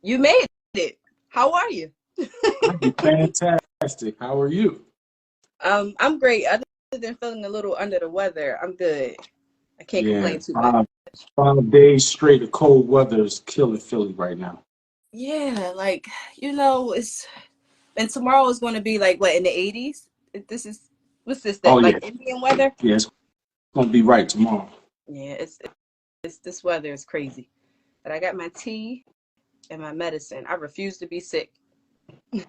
You made it. How are you? I'm fantastic. How are you? I'm great. Other than feeling a little under the weather, I'm good. I can't Yeah, complain too much. 5 days straight of cold weather is killing Philly right now. Yeah, like it's and tomorrow is going to be like what in the 80s. This is what's this Oh that yeah, like Indian weather? yeah, it's gonna be right tomorrow. Yeah, it's this weather is crazy. But I got my tea and my medicine. I refuse to be sick. You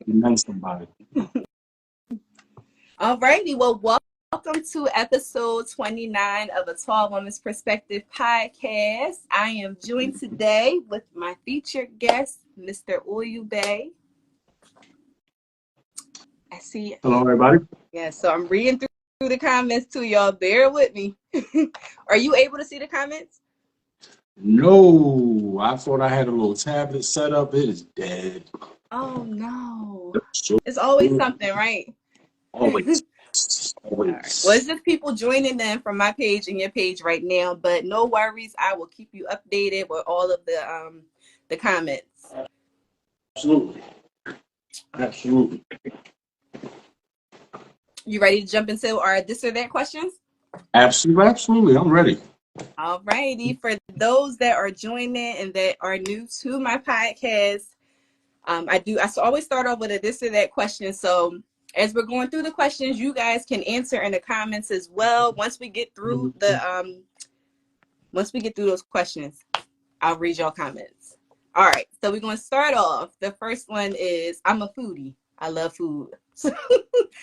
know somebody. Alrighty, well, welcome to episode 29 of a Tall Woman's Perspective podcast. I am joined today with my featured guest, Mr. Oil Bae. I see. Hello, everybody. Yeah, so I'm reading through the comments too, y'all. Bear with me. Are you able to see the comments? No, I thought I had a little tablet set up. It is dead. Oh no. So It's always something, right? always, All right. Well, it's always. just people joining in from my page and your page right now, but no worries. I will keep you updated with all of the comments. Absolutely, absolutely, You ready to jump into our this or that questions? absolutely. I'm ready. All righty. For those that are joining and that are new to my podcast, I always start off with a this or that question. So as we're going through the questions, you guys can answer in the comments as well. Once we get through those questions, I'll read your comments. All right. So we're going to start off. The first one is I'm a foodie. I love food.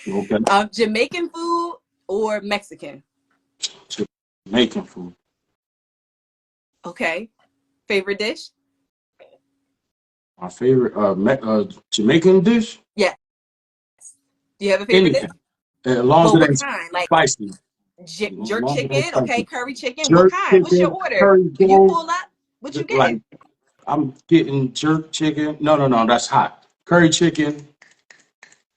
Okay, Jamaican food or Mexican? Jamaican food. Okay. Favorite dish? My favorite Jamaican dish. Yes. Do you have a favorite dish? Anything, as long as Well, it what ain't kind? Like spicy. As jerk long as it ain't chicken? Okay. spicy. Curry chicken? What Jerk kind? What's your chicken, order? curry Can you gold. pull up? What you Like getting? I'm getting jerk chicken. No, that's hot. Curry chicken.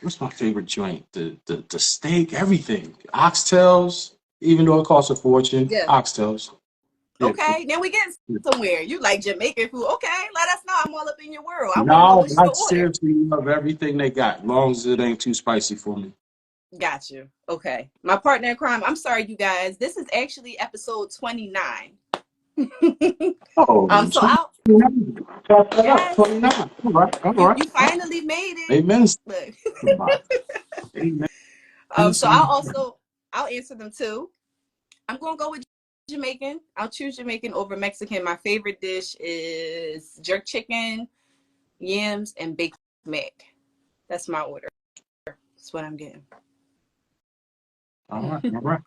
What's my favorite joint? The steak, everything. Oxtails, even though it costs a fortune. Yeah. Oxtails. Yeah. Okay. Now we getting somewhere. You like Jamaican food. Okay. Let us know. I'm all up in your world. I want to know No, what's I your order. seriously love everything they got, as long as it ain't too spicy for me. Got you. Okay. My partner in crime. I'm sorry, you guys. This is actually episode 29. Oh, So I'll 29. Chop that up. yes, 29. All right. All you right. finally made it. Amen. Look. Somebody. Amen. So Somebody. I'll answer them too. I'm gonna go with Jamaican. I'll choose Jamaican over Mexican. My favorite dish is jerk chicken, yams, and baked mac. That's my order. That's what I'm getting. All right. All right.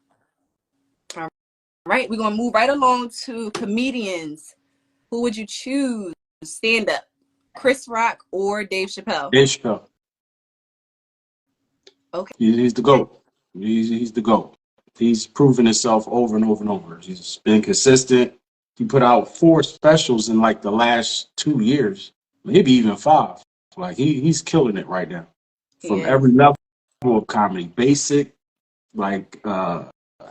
All right, we're gonna move right along to comedians. Who would you choose? Stand up, Chris Rock or Dave Chappelle? There you go. Okay. He's the GOAT. He's the GOAT. He's proven himself over and over and over. He's been consistent. He put out 4 specials in like the last 2 years, maybe even 5. Like he's killing it right now. He From is. every level of comedy, basic, like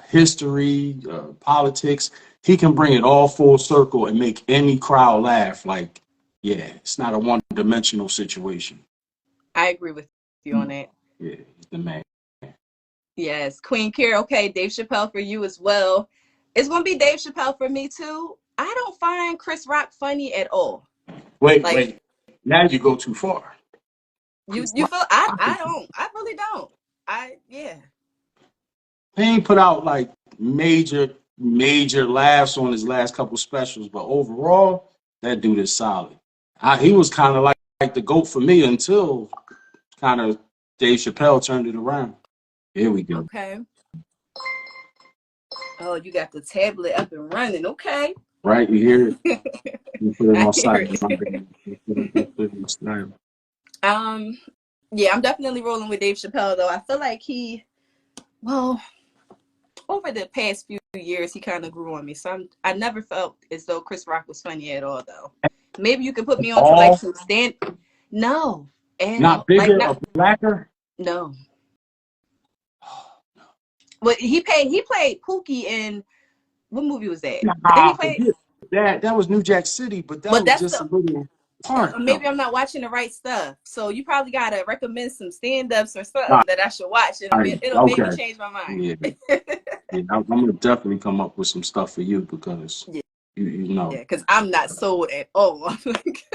history, politics. He can bring it all full circle and make any crowd laugh. Like, yeah, it's not a one-dimensional situation. I agree with you on that. Yeah, he's the man. Yes, Queen Kira. Okay, Dave Chappelle for you as well. It's gonna be Dave Chappelle for me too. I don't find Chris Rock funny at all. Wait, Like wait. Now you go too far. you feel I don't. I really don't. Yeah. He ain't put out like major laughs on his last couple specials, but overall, that dude is solid. He was kind of like the GOAT for me until kind of Dave Chappelle turned it around. Here we go. Okay. Oh, you got the tablet up and running. Okay. Right, you hear it? You put it I on hear silent. it. Put it on silent. Um, yeah, I'm definitely rolling with Dave Chappelle though. I feel like well, over the past few years, he kind of grew on me. So I never felt as though Chris Rock was funny at all though. Maybe you can put me on to like All some no, at not all. Like bigger not or blacker. no. But he played Pookie in what movie was that? Did he Nah, play? forget. that was New Jack City, but that But was that's just a the little part maybe though. I'm not watching the right stuff. So you probably gotta recommend some stand-ups or All something that I should watch. right, It'll maybe okay, change my mind. yeah, yeah. I'm gonna definitely come up with some stuff for you because Yeah, you know. yeah, because I'm not sold at all. I'm like,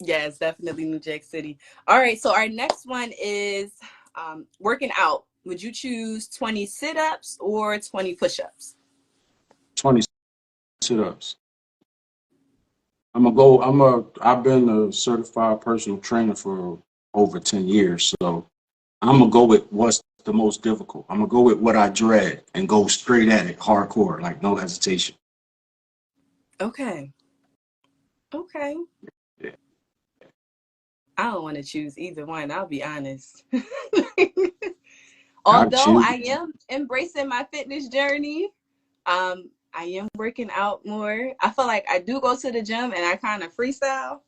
yeah, it's definitely New Jack City. All right, so our next one is working out. Would you choose 20 sit-ups or 20 push-ups? 20 sit-ups. I'm gonna go. I've been a certified personal trainer for over 10 years, so I'm gonna go with what's the most difficult. I'm gonna go with what I dread and go straight at it, hardcore, like no hesitation. Okay. Okay. Yeah. I don't want to choose either one. I'll be honest. I Although choose. I am embracing my fitness journey, I am working out more. I feel like I do go to the gym and I kind of freestyle.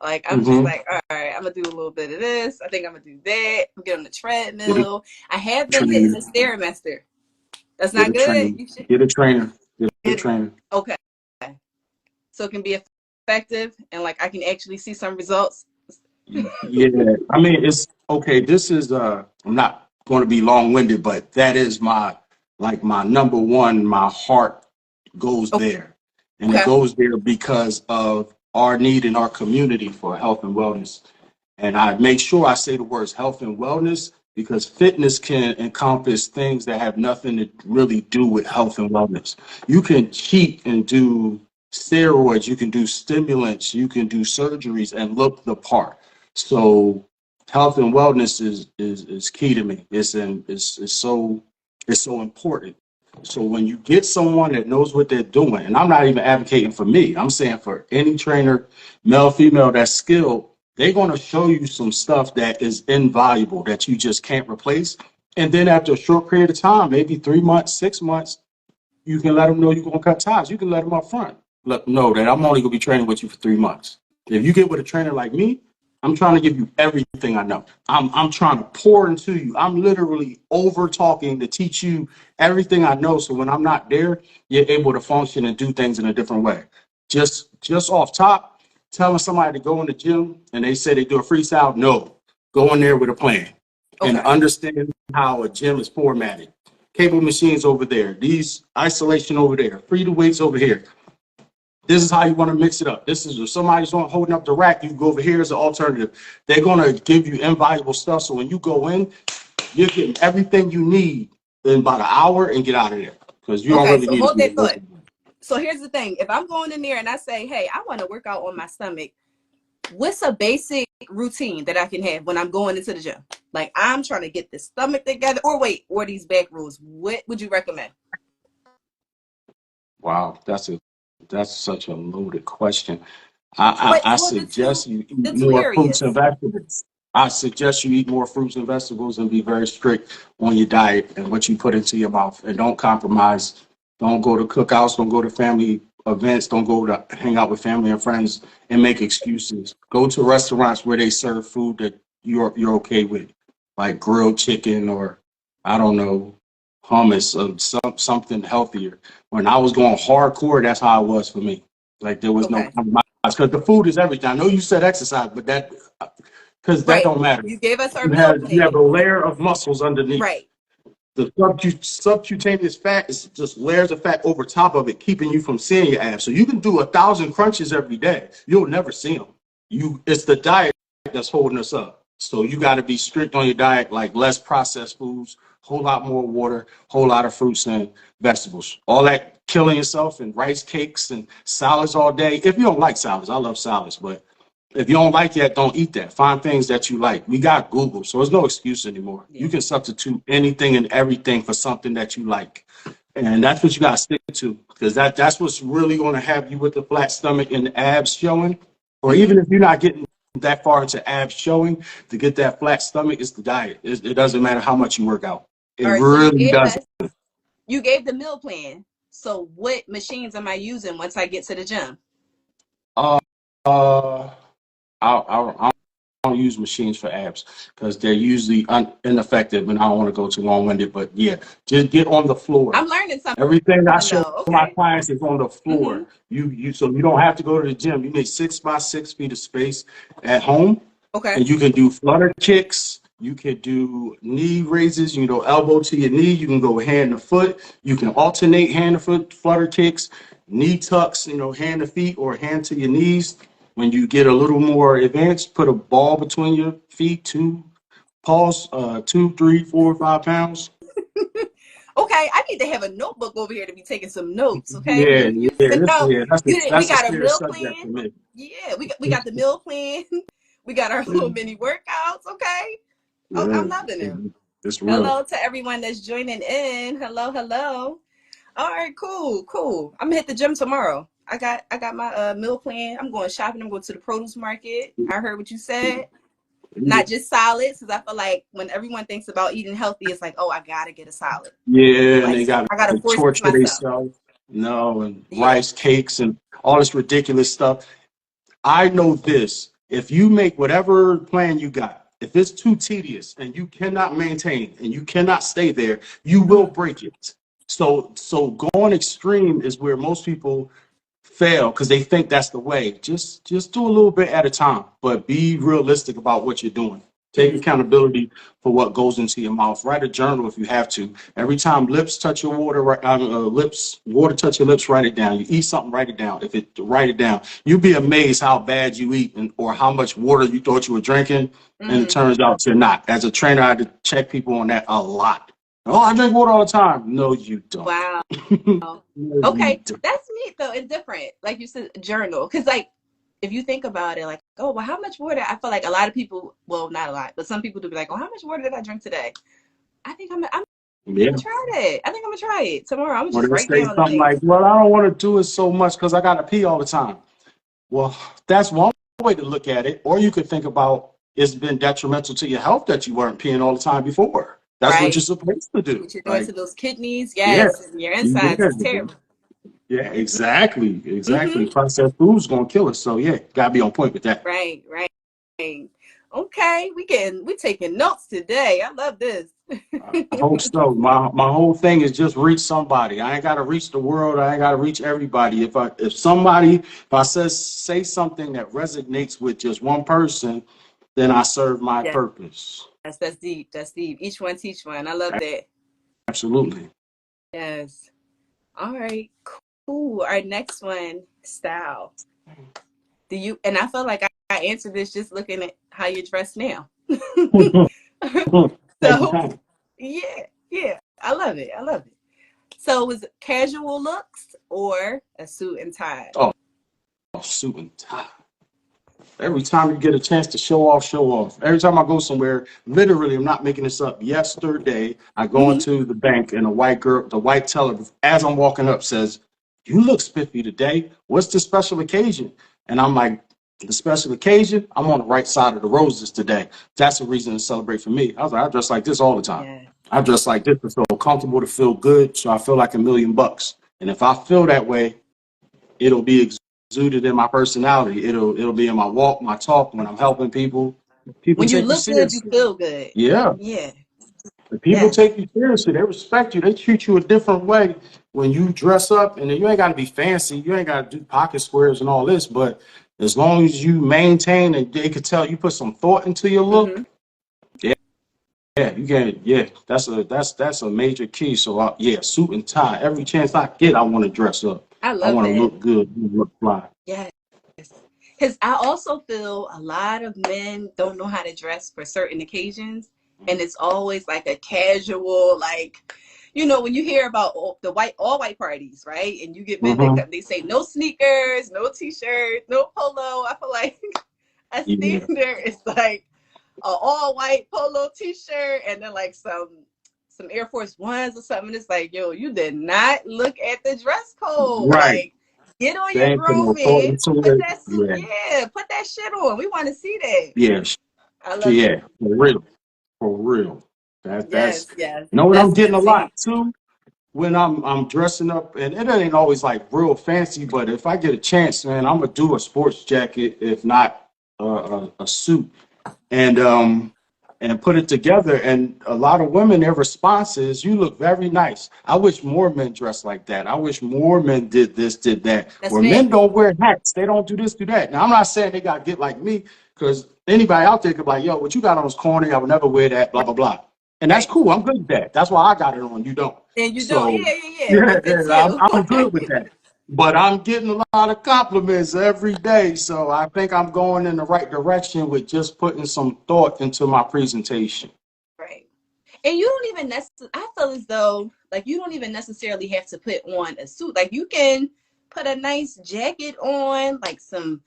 Like I'm just Mm-hmm. like, all right, I'm gonna do a little bit of this. I think I'm gonna do that. Get on the Get a treadmill. I have been hitting trainer. the stairmaster. That's Get not a good. trainer. You should Get a trainer. Get a get it. trainer. Okay, so it can be effective and like I can actually see some results. Yeah, I mean it's okay. This is I'm not going to be long-winded, but that is my like my number one. My heart goes there, and it Okay. goes there because of our need in our community for health and wellness. And I make sure I say the words health and wellness because fitness can encompass things that have nothing to really do with health and wellness. You can cheat and do steroids, you can do stimulants, you can do surgeries and look the part. So health and wellness is key to me. It's so important. So when you get someone that knows what they're doing, and I'm not even advocating for me, I'm saying for any trainer, male, female, that's skilled, they're going to show you some stuff that is invaluable that you just can't replace. And then after a short period of time, maybe 3 months, 6 months, you can let them know you're going to cut ties. You can let them up front. Let them know that I'm only going to be training with you for 3 months. If you get with a trainer like me, I'm trying to give you everything I know. I'm trying to pour into you. I'm literally over talking to teach you everything I know. So when I'm not there, you're able to function and do things in a different way. Just off top, telling somebody to go in the gym and they say they do a freestyle. No, go in there with a plan and Okay. understand how a gym is formatted. Cable machines over there, these isolation over there, free to weights over here. This is how you want to mix it up. This is if somebody's holding up the rack, you go over here as an alternative. They're going to give you invaluable stuff. So when you go in, you're getting everything you need in about an hour and get out of there because you don't Okay. really So need to hold be that thought. working. So here's the thing: if I'm going in there and I say, "Hey, I want to work out on my stomach," what's a basic routine that I can have when I'm going into the gym? Like I'm trying to get the stomach together, or these back rolls. What would you recommend? Wow, that's such a loaded question. But I well, suggest you eat the two more fruits and areas. vegetables. I suggest you eat more fruits and vegetables and be very strict on your diet and what you put into your mouth. And don't compromise. Don't go to cookouts. Don't go to family events. Don't go to hang out with family and friends and make excuses. Go to restaurants where they serve food that you're okay with, like grilled chicken or I don't know, hummus or something healthier. When I was going hardcore, that's how it was for me. Like there was no Okay. compromise because the food is everything. I know you said exercise, but that because that Right. don't matter. You gave us our You meal have plan. a layer of muscles underneath. Right. The subcutaneous fat is just layers of fat over top of it, keeping you from seeing your abs. So you can do 1,000 crunches every day. You'll never see them. It's the diet that's holding us up. So you got to be strict on your diet, like less processed foods, whole lot more water, whole lot of fruits and vegetables. All that killing yourself and rice cakes and salads all day. If you don't like salads, I love salads, but if you don't like that, don't eat that. Find things that you like. We got Google, so there's no excuse anymore. You Yeah. can substitute anything and everything for something that you like. And that's what you got to stick to because that's what's really going to have you with the flat stomach and the abs showing. Or Mm-hmm. even if you're not getting that far into abs showing, to get that flat stomach, it's the diet. It doesn't matter how much you work out. All It right. So really doesn't. you gave the meal plan. So what machines am I using once I get to the gym? Uh, uh, I don't use machines for abs because they're usually ineffective, and I don't want to go too long-winded, but yeah, just get on the floor. I'm learning something Everything I show though. my Okay. clients is on the Mm-hmm. floor. So you don't have to go to the gym. You need 6 by 6 feet of space at home, Okay. and you can do flutter kicks. You can do knee raises. You know, elbow to your knee. You can go hand to foot. You can alternate hand to foot flutter kicks, knee tucks. You know, hand to feet or hand to your knees. When you get a little more advanced, put a ball between your feet, two paws, 2, 3, 4, 5 pounds. Okay, I need to have a notebook over here to be taking some notes. Okay, Yeah, you yeah, said no. We that's a got a serious meal subject for plan. me. Yeah, we got the meal plan. We got our little mini workouts. Okay, oh, Yeah, I'm loving it. it's real. Hello to everyone that's joining in. Hello, hello. All right, cool. I'm gonna hit the gym tomorrow. I got my meal plan. I'm going shopping. I'm going to the produce market. I heard what you said. Not just solids, because I feel like when everyone thinks about eating healthy, it's like, oh, I gotta get a salad. Yeah, and Like they got I gotta to force torture myself. themselves, and Yeah. rice cakes and all this ridiculous stuff. I know this. If you make whatever plan you got, if it's too tedious and you cannot maintain and you cannot stay there, you will Mhm. break it. So going extreme is where most people fail because they think that's the way. Just do a little bit at a time, but be realistic about what you're doing. Take Mhm. accountability for what goes into your mouth. Write a journal if you have to. Every time lips touch your water, water touch your lips, write it down. You eat something, write it down. Write it down. You'll be amazed how bad you eat or how much water you thought you were drinking, and it Mm. turns out you're not. As a trainer, I had to check people on that a lot. Oh, I drink water all the time. No, you don't. Wow. No, you Okay, don't. that's neat though. It's different. Like you said, journal. Because like if you think about it, like, oh well, how much water? I feel like a lot of people, well, not a lot, but some people do be like, oh, how much water did I drink today? I think I'm Yeah. gonna try that. I think I'm gonna try it tomorrow. I'm gonna Or just they write say down the something like, things. well, I don't want to do it so much because I got to pee all the time. Well, that's one way to look at it. Or you could think about it's been detrimental to your health that you weren't peeing all the time before. That's what you're Right. supposed to do. What you're doing Like, to those kidneys, yeah, yes, and your insides yeah, is terrible. yeah, exactly, Mm-hmm. exactly. Processed food's gonna kill us. So yeah, gotta be on point with that. Right. Okay, we taking notes today. I love this. I hope so. My whole thing is just reach somebody. I ain't gotta reach the world. I ain't gotta reach everybody. If I say something that resonates with just one person, then I serve my Yes, purpose. that's deep. That's deep. Each one teach one. I love that. Absolutely. Yes. All right. Cool. Our next one, style. Do you? And I feel like I answered this just looking at how you dress now. Take your So, time. yeah. I love it. I love it. So, was it casual looks or a suit and tie? Oh, suit and tie. Every time you get a chance to show off, show off. Every time I go somewhere, literally, I'm not making this up. Yesterday, I go Mm-hmm. into the bank and the white teller, as I'm walking up, says, "You look spiffy today. What's the special occasion?" And I'm like, "The special occasion? I'm on the right side of the roses today. That's a reason to celebrate for me." I was like, "I dress like this all the time. Yeah. I dress like this to feel comfortable, to feel good, so I feel like $1,000,000. And if I feel that way, it'll be exuded in my personality. It'll be in my walk, my talk, when I'm helping people. People When you take you look good, you seriously. feel good. Yeah. Yeah. The people Yes. take you seriously. They respect you. They treat you a different way when you dress up. And you ain't got to be fancy. You ain't got to do pocket squares and all this. But as long as you maintain and they could tell you put some thought into your Mm-hmm. look, yeah, you can. Yeah, that's a major key. So yeah, suit and tie. Every chance I get, I want to dress up. I I love want to that. look good, look fly. Yes. Because I also feel a lot of men don't know how to dress for certain occasions. And it's always like a casual, like, when you hear about the all white parties, right? And you get men that Mm-hmm. they say no sneakers, no t-shirt, no polo. I feel like a Yeah. standard is like a all white polo t-shirt and then like some Air Force Ones or something. It's like, yo, you did not look at the dress code. Right. Like, get on They your ain't put no thought grooming, into put it. that suit, Yeah. yeah, put that shit on. We want to see that. Yeah. I love it. Yeah. For real. For real. That's Yes. you know what I'm That's getting good a to lot hear. too when I'm dressing up, and it ain't always like real fancy, but if I get a chance, man, I'm gonna do a sports jacket, if not a suit. and put it together. And a lot of women, their response is, "You look very nice. I wish more men dressed like that. I wish more men did this, did that." That's Or men facts. don't wear hats. They don't do this, do that. Now I'm not saying they got to get like me, because anybody out there could be like, "Yo, what you got on is corny. I would never wear that." Blah blah blah. And that's Right. cool. I'm good with that. That's why I got it on. You don't. And you don't. So Yeah, yeah, yeah. yeah, It fits yeah, you. I'm good with that. But I'm getting a lot of compliments every day. So I think I'm going in the right direction with just putting some thought into my presentation. Right. And you don't even necessarily, I feel as though, like, you don't even necessarily have to put on a suit. Like, you can put a nice jacket on, like some,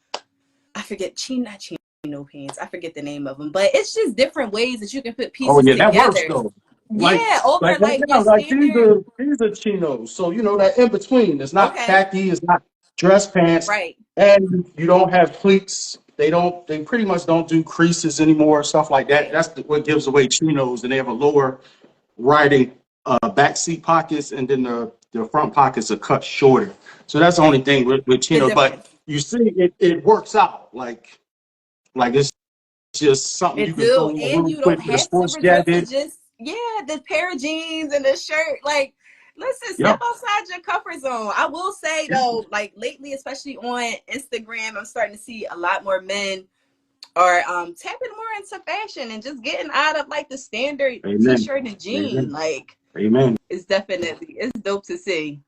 I forget, not chino pants. I forget the name of them. But it's just different ways that you can put Oh pieces yeah, that works together. though. Yeah, over Like right like your now, like standard. these are chinos. So you know that in between. It's not Okay. khaki, it's not dress pants, Right. and you don't have pleats. They pretty much don't do creases anymore, stuff like that. Right. That's what gives away chinos, and they have a lower riding back seat pockets, and then the front pockets are cut shorter. So that's the only Right. thing with The chinos. But difference. you see, it works out. Like it's just something you It can throw do. on And real you quick don't with a have to sports resort to jacket. just, yeah, the pair of jeans and the shirt. Like, listen, step Yep. outside your comfort zone. I will say though, like lately, especially on Instagram, I'm starting to see a lot more men are tapping more into fashion and just getting out of like the standard Amen. t-shirt and jean. Amen. Like, Amen. it's dope to see.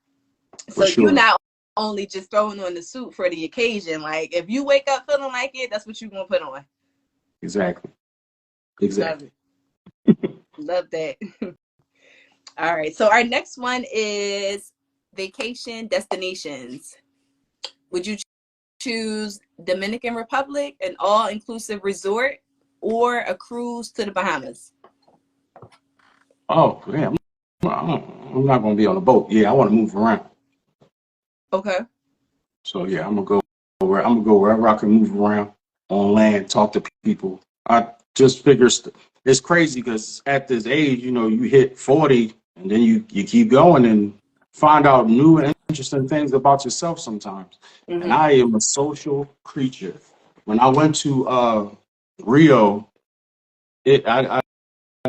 For So you sure. not only just throwing on the suit for the occasion. Like, if you wake up feeling like it, that's what you're gonna put on. Exactly. Love Exactly. it. Love that. All right. So our next one is vacation destinations. Would you choose Dominican Republic, an all-inclusive resort, or a cruise to the Bahamas? Oh, yeah. I'm not going to be on a boat. Yeah, I want to move around. Okay. So yeah, I'm gonna go wherever I can move around on land, talk to people. I just figure it's crazy because at this age, you know, you hit 40 and then you keep going and find out new and interesting things about yourself sometimes. And Mm-hmm. I am a social creature. When I went to Rio, I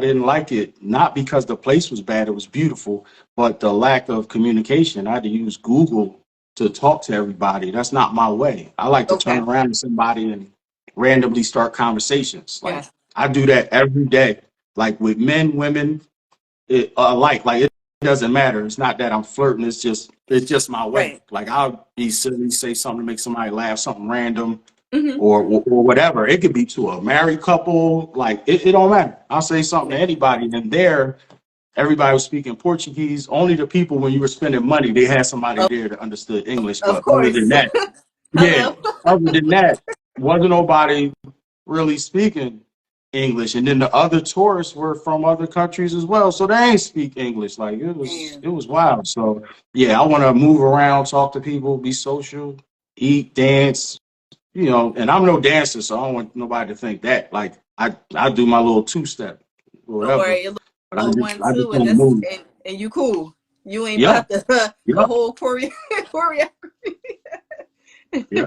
didn't like it, not because the place was bad, it was beautiful, but the lack of communication. I had to use Google to talk to everybody. That's not my way. I like to turn Okay. around to somebody and randomly start conversations. Like Yes. I do that every day, like with men, women, alike. Like it doesn't matter. It's not that I'm flirting. It's just my way. Right. Like I'll be silly, say something to make somebody laugh, something random, Mm-hmm. or whatever. It could be to a married couple. Like it don't matter. I'll say something to Yeah. anybody. And there, everybody was speaking Portuguese. Only the people when you were spending money, they had somebody Of, there that understood English. of But other than course. that, yeah, Hello. other than that, wasn't nobody really speaking English. And then the other tourists were from other countries as well, so they ain't speak English. Like it Damn. was wild. So yeah, I want to move around, talk to people, be social, eat, dance, and I'm no dancer, so I don't want nobody to think that. Like I do my little two step or Or whatever, a but I little just one I just too, and want to that's move. and you cool. You ain't Yeah, about the yeah, whole choreography. yeah.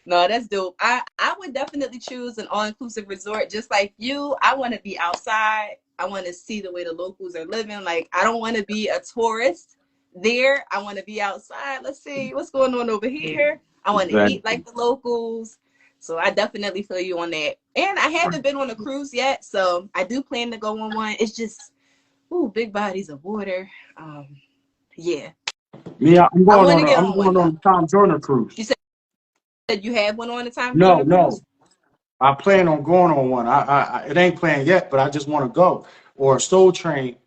No, that's dope. I would definitely choose an all inclusive resort, just like you. I want to be outside. I want to see the way the locals are living. Like, I don't want to be a tourist there. I want to be outside. Let's see what's going on over here. I want to eat Exactly. like the locals. So I definitely feel you on that. And I haven't been on a cruise yet, so I do plan to go on one. It's just, ooh, big bodies of water. Yeah, Yeah, I want to get I'm on one going though. on the Tom Joyner cruise. You said you have one on the time No, during the no, cruise. I plan on going on one. It ain't planned yet, but I just want to go. Or a Soul Train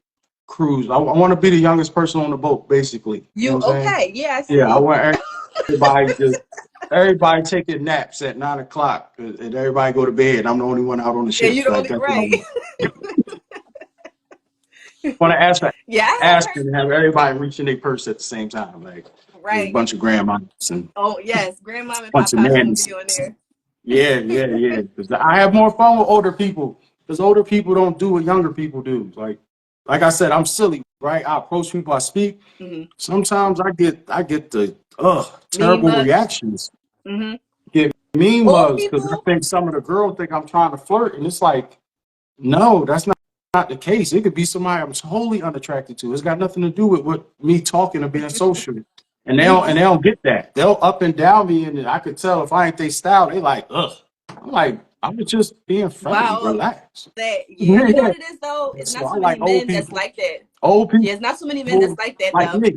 cruise. I want to be the youngest person on the boat, basically. You know what You I'm saying? okay? Yeah, I Yeah, I see. want everybody taking naps at 9 o'clock, and everybody go to bed. I'm the only one out on the Yeah, you ships. the Like only that's what I right. want. Want to Yeah, I have ask heard. and have everybody reach in their purse at the same time. Like there's a Right. bunch of grandmas and Oh yes, grandmom and a bunch of papa's gonna nannies. be on there. Yeah, yeah, yeah. 'Cause I have more fun with older people because older people don't do what younger people do. Like I said, I'm silly, right? I approach people, I speak. Hmm. Sometimes I get the Mean terrible much. reactions. Hmm. Get mean Old was because I people, think some of the girls think I'm trying to flirt, and it's like, no, that's not the case. It could be somebody I'm totally unattracted to. It's got nothing to do with what me talking or being social. And hmm they don't get that. They'll up and down me, and I could tell if I ain't they style, they like, ugh. I'm like, I'm just being friendly, wow, relax. that, yeah, you know Yeah. what it is though? It's So not I so many like old men that's people. like that. Old Yeah, it's not so many men that's people like that like though. me.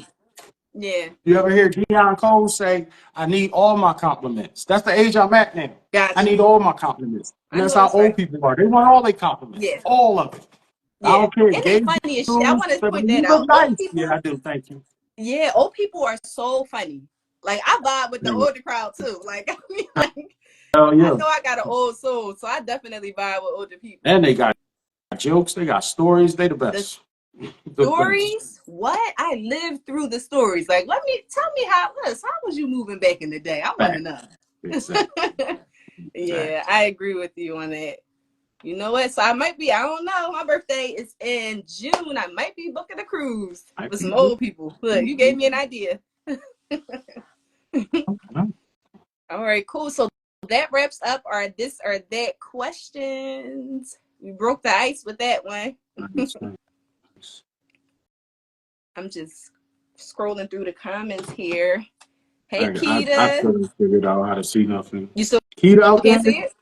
Yeah, You ever hear Deion Cole say, I need all my compliments? That's the age I'm at now. I got need you. all my compliments. And I that's know how that's old right. people are. They want all their compliments, Yeah, all of it. I yeah. don't care. And they Gay funny as shit. I dudes, want to point that you out. look Old nice. Yeah, I people, do. Thank you. yeah, old people are so funny. Like I vibe with the Yeah. older crowd too. Like I mean, like Hell I yeah. know I got an old soul, so I definitely vibe with older people. And they got jokes. They got stories. They the The best. The best. stories, what? I lived through the stories. Like, let me tell me how it was. How was you moving back in the day? I want to Fact. know. Exactly. Yeah, Fact. I agree with you on that. You know what? So I might be, I don't know. My birthday is in June. I might be booking a cruise I with can some do old people. Look, you gave me an idea. it. All right, cool. So that wraps up our this or that questions. We broke the ice with that one. Nice, nice. I'm just scrolling through the comments here. Hey, I Keita. still didn't figure out how to see nothing. You still Keita out can't there? see it?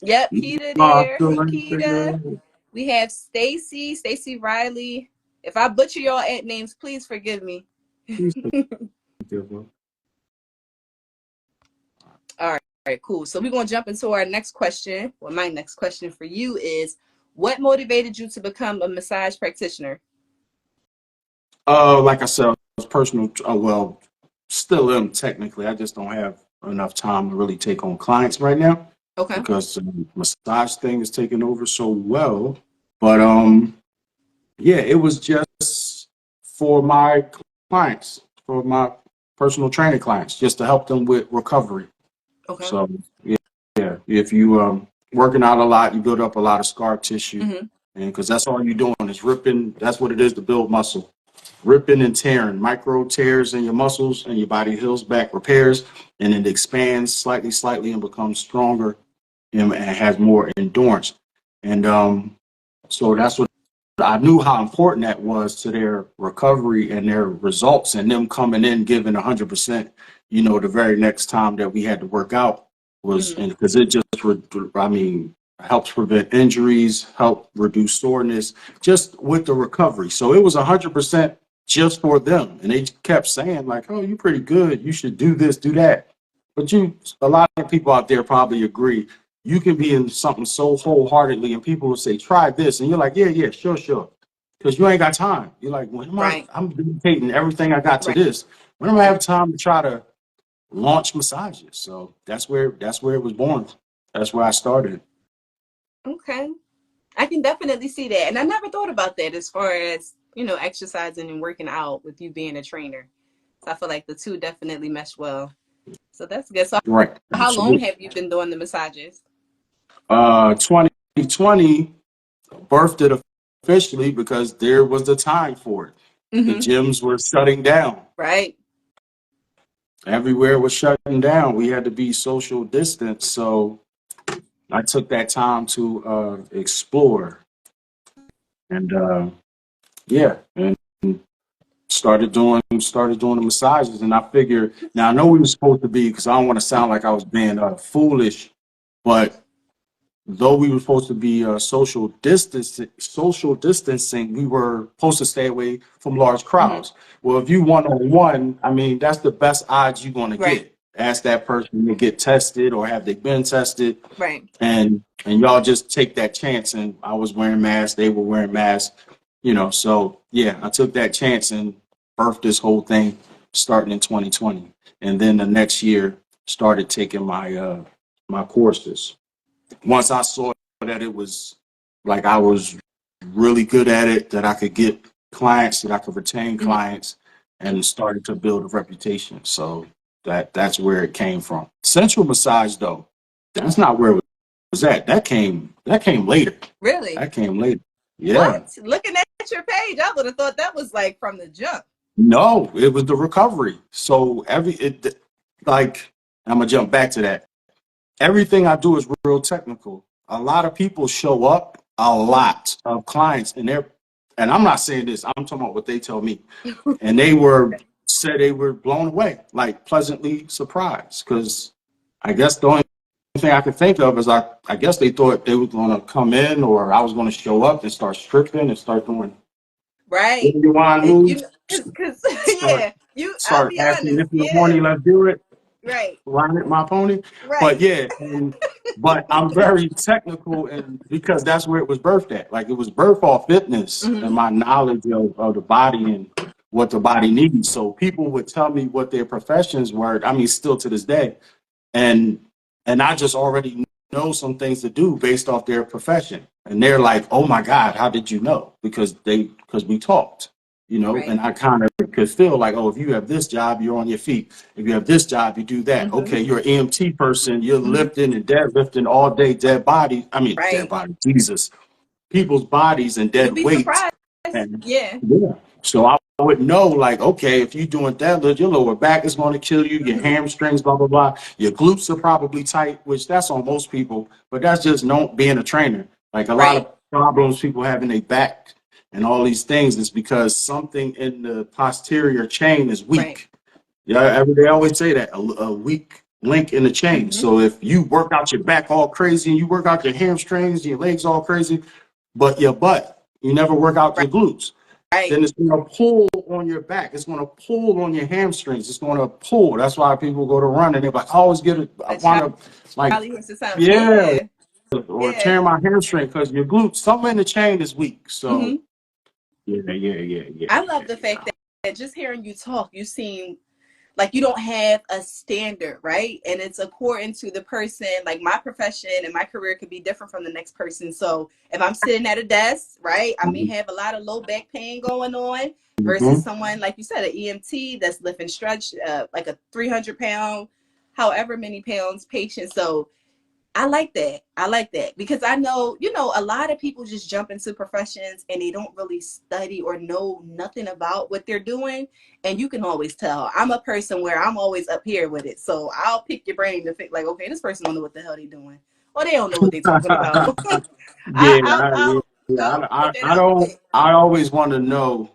Yep, No, Keita I there. still Hey, ain't figure it Keita. out. We have Stacy Riley. If I butcher y'all at names, please forgive me. Please forgive her. All right, cool. So we're gonna jump into our next question. Well, my next question for you is, what motivated you to become a massage practitioner? Like I said, it's personal. Well, still am technically. I just don't have enough time to really take on clients right now Okay. because massage thing is taking over so well. But yeah, it was just for my clients, for my personal training clients, just to help them with recovery. Okay. So yeah, yeah. If you working out a lot, you build up a lot of scar tissue, Mm-hmm. and because that's all you're doing is ripping. That's what it is to build muscle, ripping and tearing, micro tears in your muscles, and your body heals back, repairs, and it expands slightly, and becomes stronger and has more endurance. And so that's what I knew how important that was to their recovery and their results, and them coming in giving 100%. The very next time that we had to work out was, Mm-hmm. and because it just, I mean, helps prevent injuries, help reduce soreness, just with the recovery. So it was 100% just for them, and they kept saying like, "Oh, you're pretty good. You should do this, do that." But a lot of people out there probably agree you can be in something so wholeheartedly and people will say, try this. And you're like, yeah, yeah, sure. Because you ain't got time. You're like, Right. I'm dedicating everything I got to Right. this. When am I have time to try to launch massages? So that's where it was born. That's where I started. Okay. I can definitely see that. And I never thought about that as far as, exercising and working out with you being a trainer. So I feel like the two definitely mesh well. So that's good. So Right. how long Absolutely. have you been doing the massages? 2020 birthed it officially because there was the time for it. The Mm-hmm. gyms were shutting down. Right. Everywhere was shutting down. We had to be social distance. So I took that time to explore and yeah, and started doing the massages. And I figured now I know we were supposed to be because I don't want to sound like I was being foolish, but though we were supposed to be social distancing, we were supposed to stay away from large Mm-hmm. crowds. Well, if you one on one, I mean that's the best odds you're going to Right. get. Ask that person to get tested or have they been tested, Right. and y'all just take that chance. And I was wearing masks, they were wearing masks, so yeah, I took that chance and birthed this whole thing starting in 2020. And then the next year started taking my courses. Once I saw that it was like I was really good at it, that I could get clients, that I could retain Mm-hmm. clients, and started to build a reputation. So that's where it came from. Sensual massage, though, that's not where it was at. That came later. Really? That came later. What? Yeah. Looking at your page, I would have thought that was like from the jump. No, it was the recovery. So like I'm gonna jump back to that. everything I do is real technical. A lot of people show up, a lot of clients, and I'm not saying this, I'm talking about what they tell me. And said they were blown away, like pleasantly surprised. Because I guess the only thing I could think of is I guess they thought they were going to come in or I was going to show up and start stripping and start doing Right. rewind And you moves, know, cause start yeah, I'll start be asking if honest. you're Yeah. horny, let's do it. Right. Ride it, my pony. But Right. yeah, but I'm very technical, and because that's where it was birthed at. Like it was birthed off fitness and Hmm. my knowledge of the body and what the body needs. So people would tell me what their professions were. I mean, still to this day, and I just already know some things to do based off their profession. And they're like, "Oh my God, how did you know?" Because we talked, Right. and I kind of could feel like, "Oh, if you have this job, you're on your feet. If you have this job, you do that. Hmm. Okay, you're an EMT person, you're Hmm. lifting and deadlifting all day, dead body. I mean, dead Right. body, Jesus, people's bodies and You'll dead be weight." surprised. And Yeah. yeah, so I would know, like, okay, if you're doing deadlift, your lower back is going to kill you, your Hmm. hamstrings, blah, blah, blah. Your glutes are probably tight, which that's on most people, but that's just no being a trainer. Like a lot Right. of problems people have in their back and all these things is because something in the posterior chain is Right. weak. Yeah, they always say that a weak link in the chain. Hmm. So if you work out your back all crazy and you work out your hamstrings, your legs all crazy, but your butt, you never work out Right. your glutes, Right. then it's going to pull on your back. It's going to pull on your hamstrings. It's going to pull. That's why people go to run and they're like, I always get it. I A want to, like, Charlie horse or something. yeah, Yeah. or Yeah. tear my hamstring because your glutes, something in the chain is weak. So, Hmm. yeah, yeah, yeah, yeah, I yeah, love the yeah. fact that just hearing you talk, you seem like you don't have a standard, right? And it's according to the person. Like my profession and my career could be different from the next person. So if I'm sitting at a desk, right, I may have a lot of low back pain going on versus Mm-hmm. someone like you said, an EMT that's lifting stretch like a 300 pound, however many pounds patient. So I like that. I like that because I know, a lot of people just jump into professions and they don't really study or know nothing about what they're doing. And you can always tell. I'm a person where I'm always up here with it. So I'll pick your brain to think like, okay, this person don't know what the hell they doing. Or they don't know what they talking about. Yeah, I'll put that I out don't. quick. I always want to know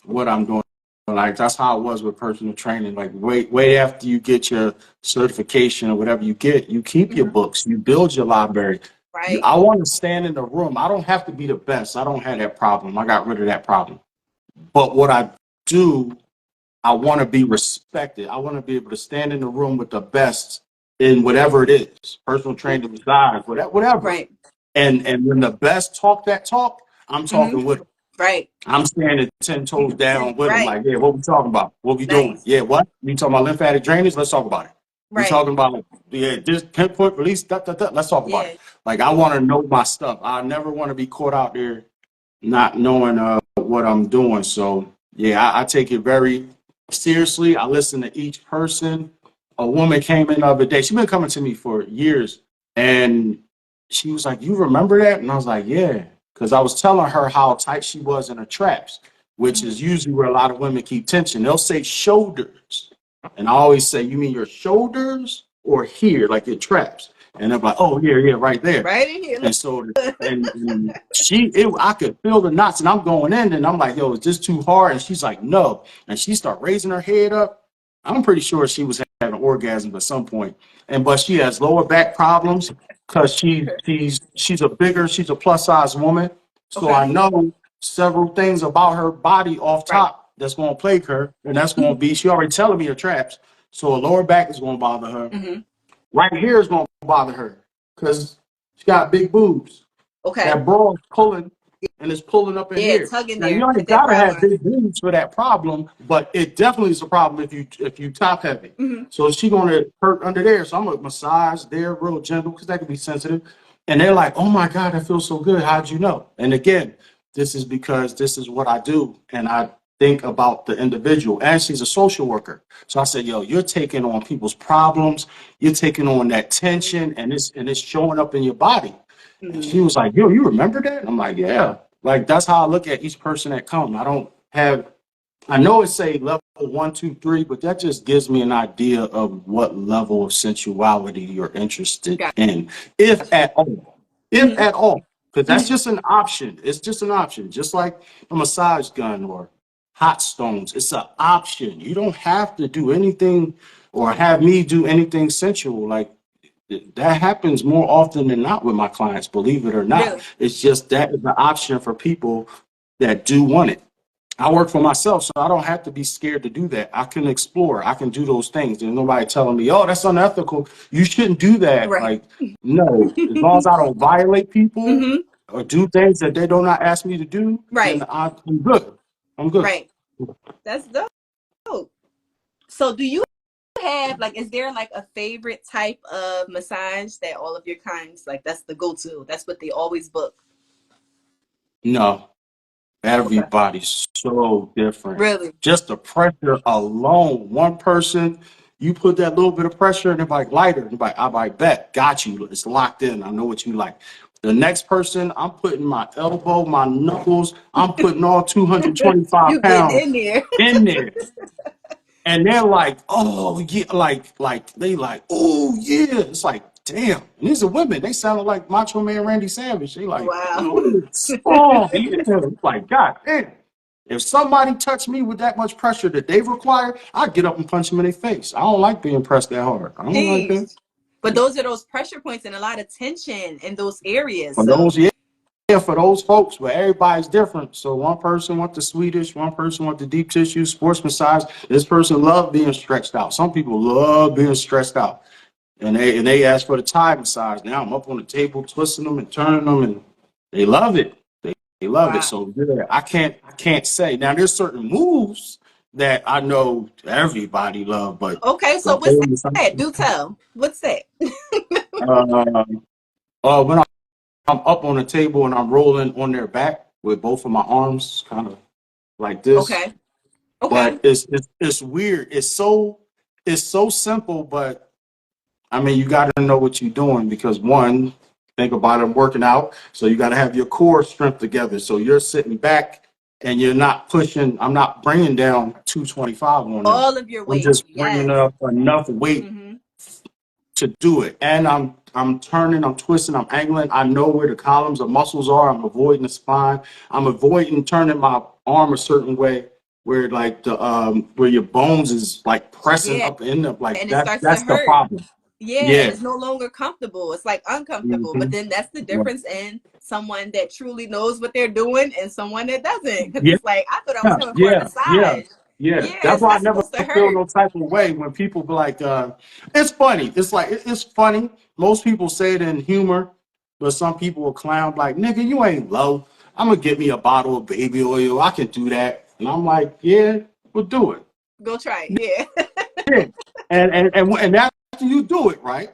what I'm doing. Like that's how it was with personal training. Like wait after you get your certification or whatever you get, you keep your Hmm. books, you build your library. Right. I want to stand in the room. I don't have to be the best. I don't have that problem. I got rid of that problem. But what I do, I want to be respected. I want to be able to stand in the room with the best in whatever it is, personal training, massage, whatever. Right. And when the best talk that talk, I'm Hmm. talking with them. Right. I'm standing 10 toes down with them. Right. Like, yeah, what we talking about? What we doing? Nice. Yeah, what? You talking about lymphatic drainage? Let's talk about it. We Right. talking about, yeah, just pinpoint release, let's talk about it. Yeah. Like, I want to know my stuff. I never want to be caught out there not knowing what I'm doing. So, yeah, I take it very seriously. I listen to each person. A woman came in the other day. She's been coming to me for years. And she was like, "You remember that?" And I was like, "Yeah." Because I was telling her how tight she was in her traps, which Hmm. is usually where a lot of women keep tension. They'll say shoulders. And I always say, "You mean your shoulders or here, like your traps?" And they're like, "Oh, yeah, yeah, right there." Right in here. And so, and I could feel the knots, and I'm going in, and I'm like, "Yo, is this too hard?" And she's like, "No." And she started raising her head up. I'm pretty sure she was having an orgasm at some point. But she has lower back problems because she's a plus size woman. So Okay. I know several things about her body off Right. top that's going to plague her, and that's going to be she already telling me her traps. So her lower back is going to bother her. Hmm. Right here is going to bother her because she got big boobs. Okay. That bra is pulling and it's pulling up in Yeah, here. tug in Now you there. ain't Hit that gotta brow have line. big boobs for that problem, but it definitely is a problem if you top heavy. Hmm. So she gonna hurt under there. So I'm gonna massage there real gentle because that can be sensitive. And they're like, "Oh my God, that feels so good. How'd you know?" And again, this is because this is what I do, and I think about the individual. And she's a social worker, so I said, "Yo, you're taking on people's problems. You're taking on that tension, and it's showing up in your body." And Hmm. she was like, "Yo, you remember that?" And I'm like, "Yeah." Like that's how I look at each person that comes. I don't have I know it say level 1, 2, 3, but that just gives me an idea of what level of sensuality you're interested in, if Gotcha. at all. If Hmm. at all. Because that's Hmm. just an option. It's just an option. Just like a massage gun or hot stones. It's an option. You don't have to do anything or have me do anything sensual. Like that happens more often than not with my clients, believe it or not. Really? It's just that is an option for people that do want it. I work for myself, so I don't have to be scared to do that. I can explore. I can do those things. There's nobody telling me, "Oh, that's unethical. You shouldn't do that." Right. Like, no. As long as I don't violate people Hmm. or do things that they do not ask me to do, then Right. I'm good. I'm good. Right. That's dope. So do you have like, is there like a favorite type of massage that all of your clients like, that's the go-to, that's what they always book? No, Okay. everybody's so different. Really? Just the pressure alone. One person, you put that little bit of pressure and they're like lighter. They're like, I bet, got you. It's locked in. I know what you like. The next person, I'm putting my elbow, my knuckles, I'm putting all 225 You getting pounds in there? in there. And they're like, oh yeah, they like, oh yeah. It's like, damn. And these are women. They sounded like Macho Man Randy Savage. They like, Wow. oh, oh yeah. It's like, God damn. If somebody touched me with that much pressure that they require, I get up and punch them in their face. I don't like being pressed that hard. I don't like that. Jeez. But those are those pressure points and a lot of tension in those areas. For So those, yeah, for those folks, but everybody's different. So one person wants the Swedish, one person wants the deep tissue sports massage. This person love being stretched out. Some people love being stretched out. And they ask for the Thai massage. Now I'm up on the table twisting them and turning them, and they love it. They love it. wow. So yeah, I can't say. Now there's certain moves that I know everybody love, but Okay, so like what's that? Do tell. What's that? uh, when I'm up on the table and I'm rolling on their back with both of my arms, kind of like this. Okay. Okay. But it's weird. It's so simple, but I mean, you got to know what you're doing because one, think about it working out. So you got to have your core strength together. So you're sitting back and you're not pushing. I'm not bringing down 225 on them. All of your I'm weight. just bringing Yes. up enough weight Mm-hmm. to do it. And I'm turning, I'm twisting, I'm angling. I know where the columns of muscles are. I'm avoiding the spine. I'm avoiding turning my arm a certain way where like the where your bones is like pressing Yeah. up in the like And it that starts to that's the hurt. problem. Yeah, and Yeah. it's no longer comfortable. It's like uncomfortable. But Mhm. then that's the Right. difference in someone that truly knows what they're doing and someone that doesn't. Because Yeah, it's like, I thought I was coming for a yeah, yeah, massage. yeah. Yeah, That's it's why I not never supposed to feel hurt. no type of way when people be like, it's funny. It's like it's funny. Most people say it in humor, but some people will clown like, nigga, you ain't low. I'm gonna get me a bottle of baby oil. I can do that. And I'm like, yeah, we'll do it. Go try it. Yeah. Yeah. And after you do it, right?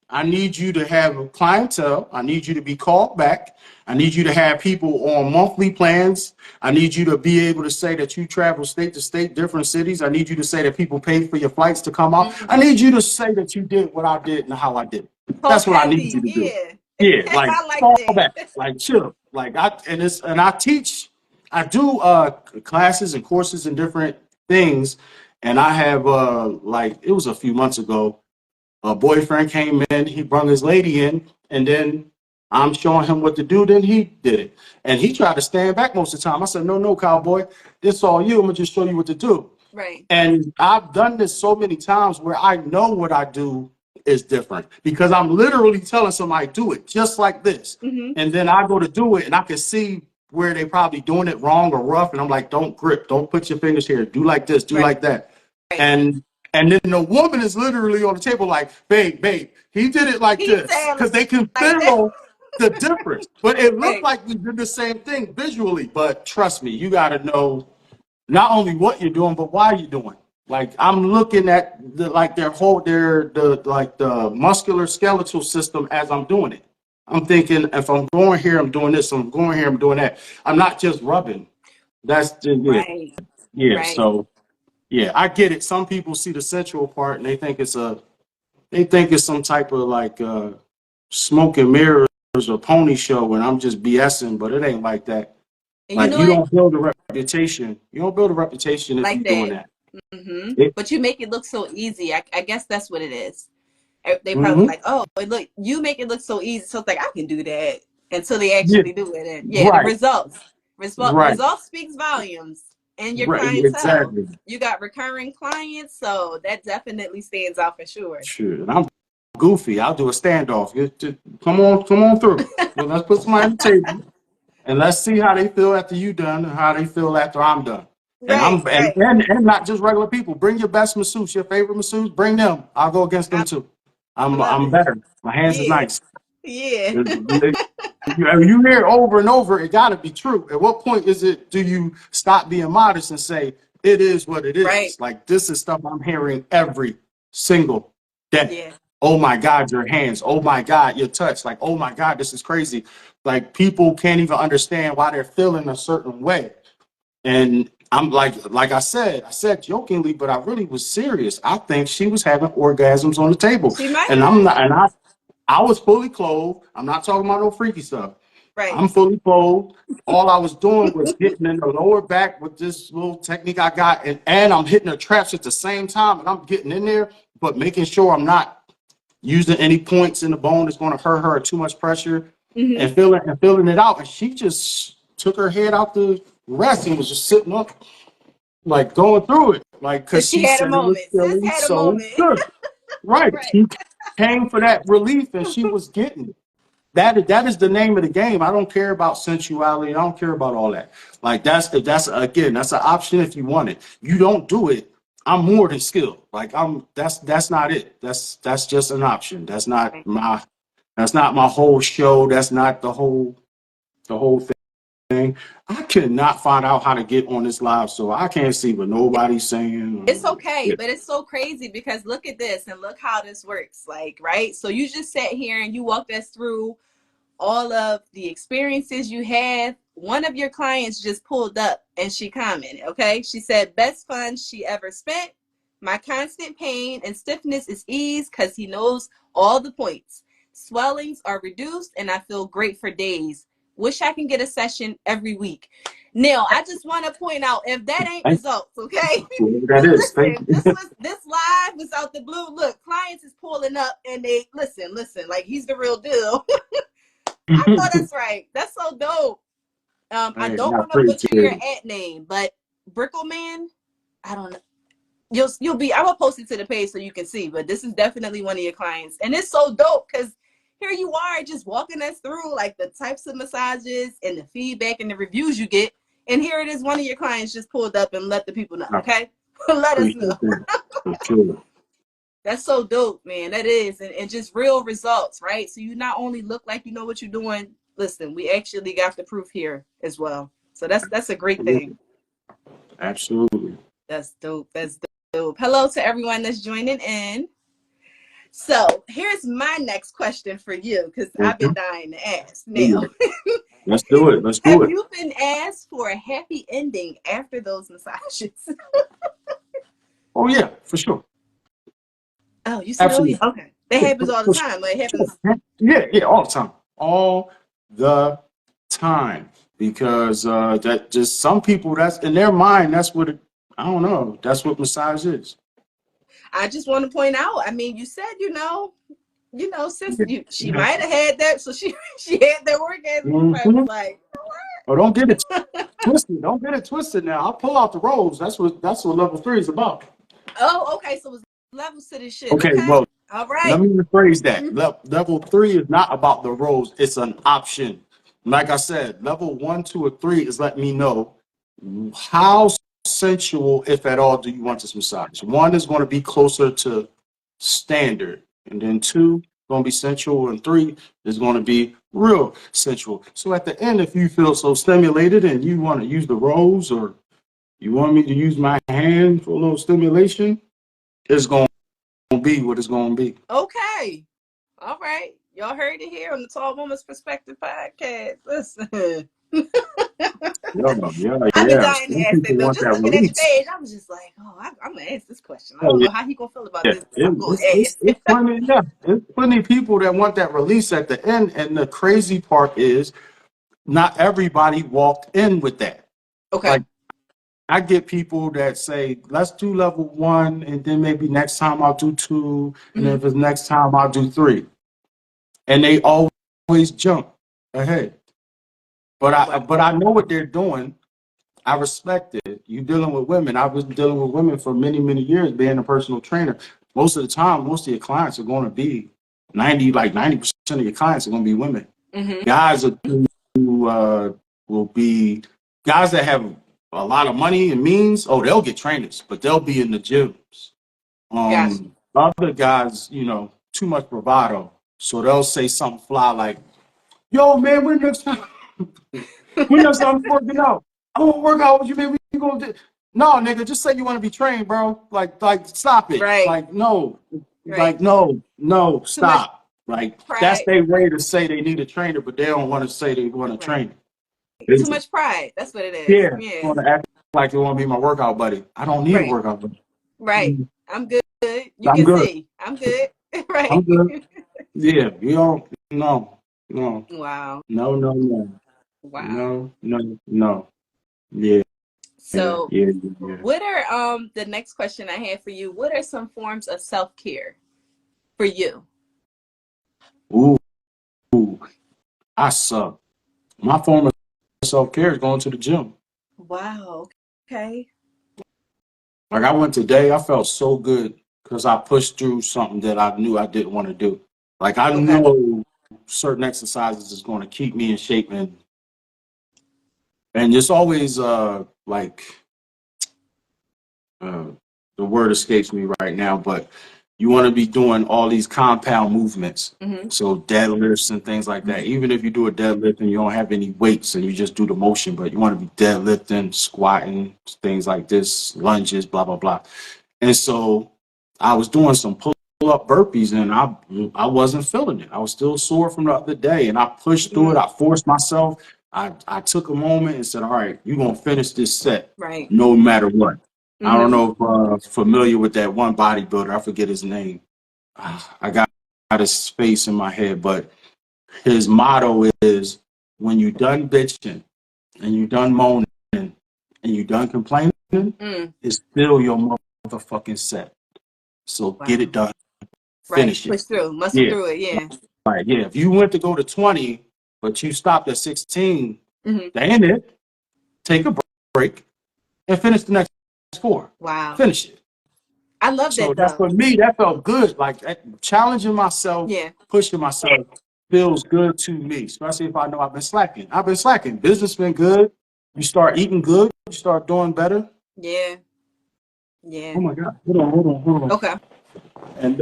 I need you to have a clientele. I need you to be called back. I need you to have people on monthly plans. I need you to be able to say that you travel state to state, different cities. I need you to say that people paid for your flights to come out. I Hmm. need you to say that you did what I did and how I did it. Talk That's what I need heavy. you to do. Yeah. Yeah, like I like all that, that. like chill, like I teach, I do classes and courses and different things, and I have like it was a few months ago. A boyfriend came in, he brought his lady in, and then I'm showing him what to do. Then he did it, and he tried to stand back most of the time. I said, "No, cowboy, this all you. I'm gonna just show you what to do." Right. And I've done this so many times where I know what I do is different because I'm literally telling somebody do it just like this. Hmm. And then I go to do it and I can see where they probably doing it wrong or rough. And I'm like, don't grip, don't put your fingers here, do like this, do Right. like that. Right. And and then the woman is literally on the table like, babe, he did it like He this. said Because they can like that. feel the difference. But it looked Right. like we did the same thing visually. But trust me, you gotta know not only what you're doing, but why you're doing. Like I'm looking at the like their whole the like the muscular skeletal system as I'm doing it. I'm thinking if I'm going here, I'm doing this. If I'm going here, I'm doing that. I'm not just rubbing. That's just it. Right. Yeah. Right. So yeah, I get it. Some people see the sensual part and they think it's some type of like smoke and mirrors or pony show, and I'm just BSing, but it ain't like that. And you Like know you what? don't build a reputation. You don't build a reputation if Like you're doing that. that. It, But you make it look so easy. I guess that's what it is. They probably mm-hmm. like, oh, look, you make it look so easy. So it's like, I can do that until they Yeah, actually do it. And yeah, the right, right, results speaks volumes in your right, clientele. exactly. You got recurring clients, so that definitely stands out for sure. Sure. And I'm goofy. I'll do a standoff. Come on through. Well, let's put somebody on the table and let's see how they feel after you done and how they feel after I'm done. And Right, right. and not just regular people. Bring your best masseuse, your favorite masseuse. Bring them. I'll go against them I too. love I'm it. better. My hands are Yeah, nice. yeah. You hear it over and over, it got to be true. At what point do you stop being modest and say, it is what it Right. is? Like, this is stuff I'm hearing every single day. Yeah. Oh my God, your hands. Oh my God, your touch. Like, oh my God, this is crazy. Like, people can't even understand why they're feeling a certain way. And I'm like I said jokingly, but I really was serious. I think she was having orgasms on the table. She might And I'm have. not, and I was fully clothed. I'm not talking about no freaky stuff. Right. I'm fully clothed. All I was doing was getting in the lower back with this little technique I got, and I'm hitting the traps at the same time, and I'm getting in there, but making sure I'm not using any points in the bone that's going to hurt her or too much pressure, Mm-hmm. and feeling it out. And she just took her head out the rest and was just sitting up, like going through it, like because Sis, she she had a said it was moment. Sis feeling had a so moment. good. Right, Right. she came for that relief, and she was getting it. That is the name of the game. I don't care about sensuality. I don't care about all that. Like that's again, that's an option if you want it. You don't do it. I'm more than skilled. Like that's not it. That's just an option. That's not my whole show. That's not the whole thing. I could not find out how to get on this live, so I can't see what nobody's It's saying. okay, Yeah. but it's so crazy because look at this and look how this works. Like, right? So you just sat here and you walked us through all of the experiences you have. One of your clients just pulled up and she commented, okay? She said, best fun she ever spent. My constant pain and stiffness is eased because he knows all the points. Swellings are reduced and I feel great for days. Wish I can get a session every week. Now, I just want to point out if that ain't Thank results, okay? you. That Because is. Thank listen, you. this live was out the blue. Look, clients is pulling up and they listen, like he's the real deal. I know that's right. That's so dope. I Hey, don't I want to butcher your appreciate it. ad name, but Brickleman, I don't know. You'll be. I will post it to the page so you can see. But this is definitely one of your clients, and it's so dope because here you are just walking us through like the types of massages and the feedback and the reviews you get, and here it is. One of your clients just pulled up and let the people know. I Okay, let us know. appreciate that for sure. That's so dope, man. That is, and just real results, right? So you not only look like you know what you're doing. Listen, we actually got the proof here as well. So that's a great thing. Absolutely. That's dope. That's dope. Hello to everyone that's joining in. So here's my next question for you because I've been Mhm. dying to ask. Oh, Now, yeah. Let's do it. Let's do have it. you been asked for a happy ending after those massages? Oh yeah, for sure. Oh, you said, oh yeah, Absolutely. okay. That Yeah, happens all the for time. Like it sure. happens. Yeah, yeah, all the time. All the time. Because that just some people that's in their mind, that's what it, I don't know. That's what massage is. I just want to point out. I mean, you said sis, Yeah. she Yeah. might have had that, so she she had that orgasm. You probably Mhm. was like, Oh, don't get it twisted. Don't get it twisted now. I'll pull out the rolls. That's what level 3 is about. oh, okay, so it was levels to this shit. Okay, Okay, well, all let right. me rephrase that. Level 3 is not about the roles, it's an option. Like I said, level 1, 2, or 3 is letting me know how sensual, if at all, do you want this massage. 1 is going to be closer to standard, and then 2 going to be sensual, and 3 is going to be real sensual. So at the end, if you feel so stimulated and you want to use the rolls, or you want me to use my hand for a little stimulation, it's going to be what it's going to be. Okay, all right. Y'all heard it here on the Tall Woman's Perspective podcast. Listen, Yeah, yeah, I've been yeah. dying to Some ask people that though. want Just that looking at the release. page, I was just like, oh, I'm gonna ask this question. I Oh don't yeah, know how he gonna feel about yeah. this, but I'm gonna ask. It's plenty. Yeah, it's plenty of people that want that release at the end. And the crazy part is, not everybody walked in with that. Okay. Like, I get people that say, let's do level 1, and then maybe next time I'll do 2, and then if it's next time I'll do 3. And they always jump ahead. Wow. But I know what they're doing. I respect it. You dealing with women. I was dealing with women for many, many years being a personal trainer. Most of the time, most of your clients are going to be 90% of your clients are going to be women. Guys will be guys that have a lot of money and means. Oh, they'll get trainers, but they'll be in the gyms. Gotcha. Other guys, too much bravado. So they'll say something fly like, yo, man, when next time? When next time we working out? I want to work out with you, man. We gonna do? No, nigga, just say you want to be trained, bro. Like, stop it. Right. Like, no. Right. Like, no, Too much stop. Like, pride. that's their way to say they need a trainer, but they don't want to say they want a trainer. Too much pride. That's what it is. Yeah. Yeah. Want to act like they want to be my workout buddy. I don't need a workout buddy. Right. I'm good. You I'm can good. see. I'm good. Right. I'm good. Yeah. You don't. No. Wow. No. Wow. No. Yeah. So, Yeah. what are the next question I have for you? What are some forms of self-care for you? Ooh, I suck. My form of self-care is going to the gym. Wow. Okay. Like, I went today, I felt so good because I pushed through something that I knew I didn't want to do. Like, I know certain exercises is going to keep me in shape, and it's always the word escapes me right now, but you want to be doing all these compound movements. So deadlifts and things like that. Even if you do a deadlift and you don't have any weights and you just do the motion, but you want to be deadlifting, squatting, things like this, lunges, blah, blah, blah. And so I was doing some pull-up burpees, and I wasn't feeling it. I was still sore from the other day, and I pushed through it. I forced myself. I took a moment and said, all right, you're going to finish this set no matter what. I don't know if familiar with that one bodybuilder. I forget his name. I got his face in my head, but his motto is, when you done bitching and you done moaning and you done complaining, it's still your motherfucking set. So get it done. Finish it. Push through. Muscle through it. Yeah. Right. Yeah. If you went to go to 20, but you stopped at 16, that ain't it. Take a break and finish the next 4. Wow. Finish it. I love So that, that's though. for me, that felt good. Like, challenging myself, pushing myself feels good to me, especially if I know I've been slacking. Business been good. You start eating good. You start doing better. Yeah. Oh, my God. Hold on. Okay. And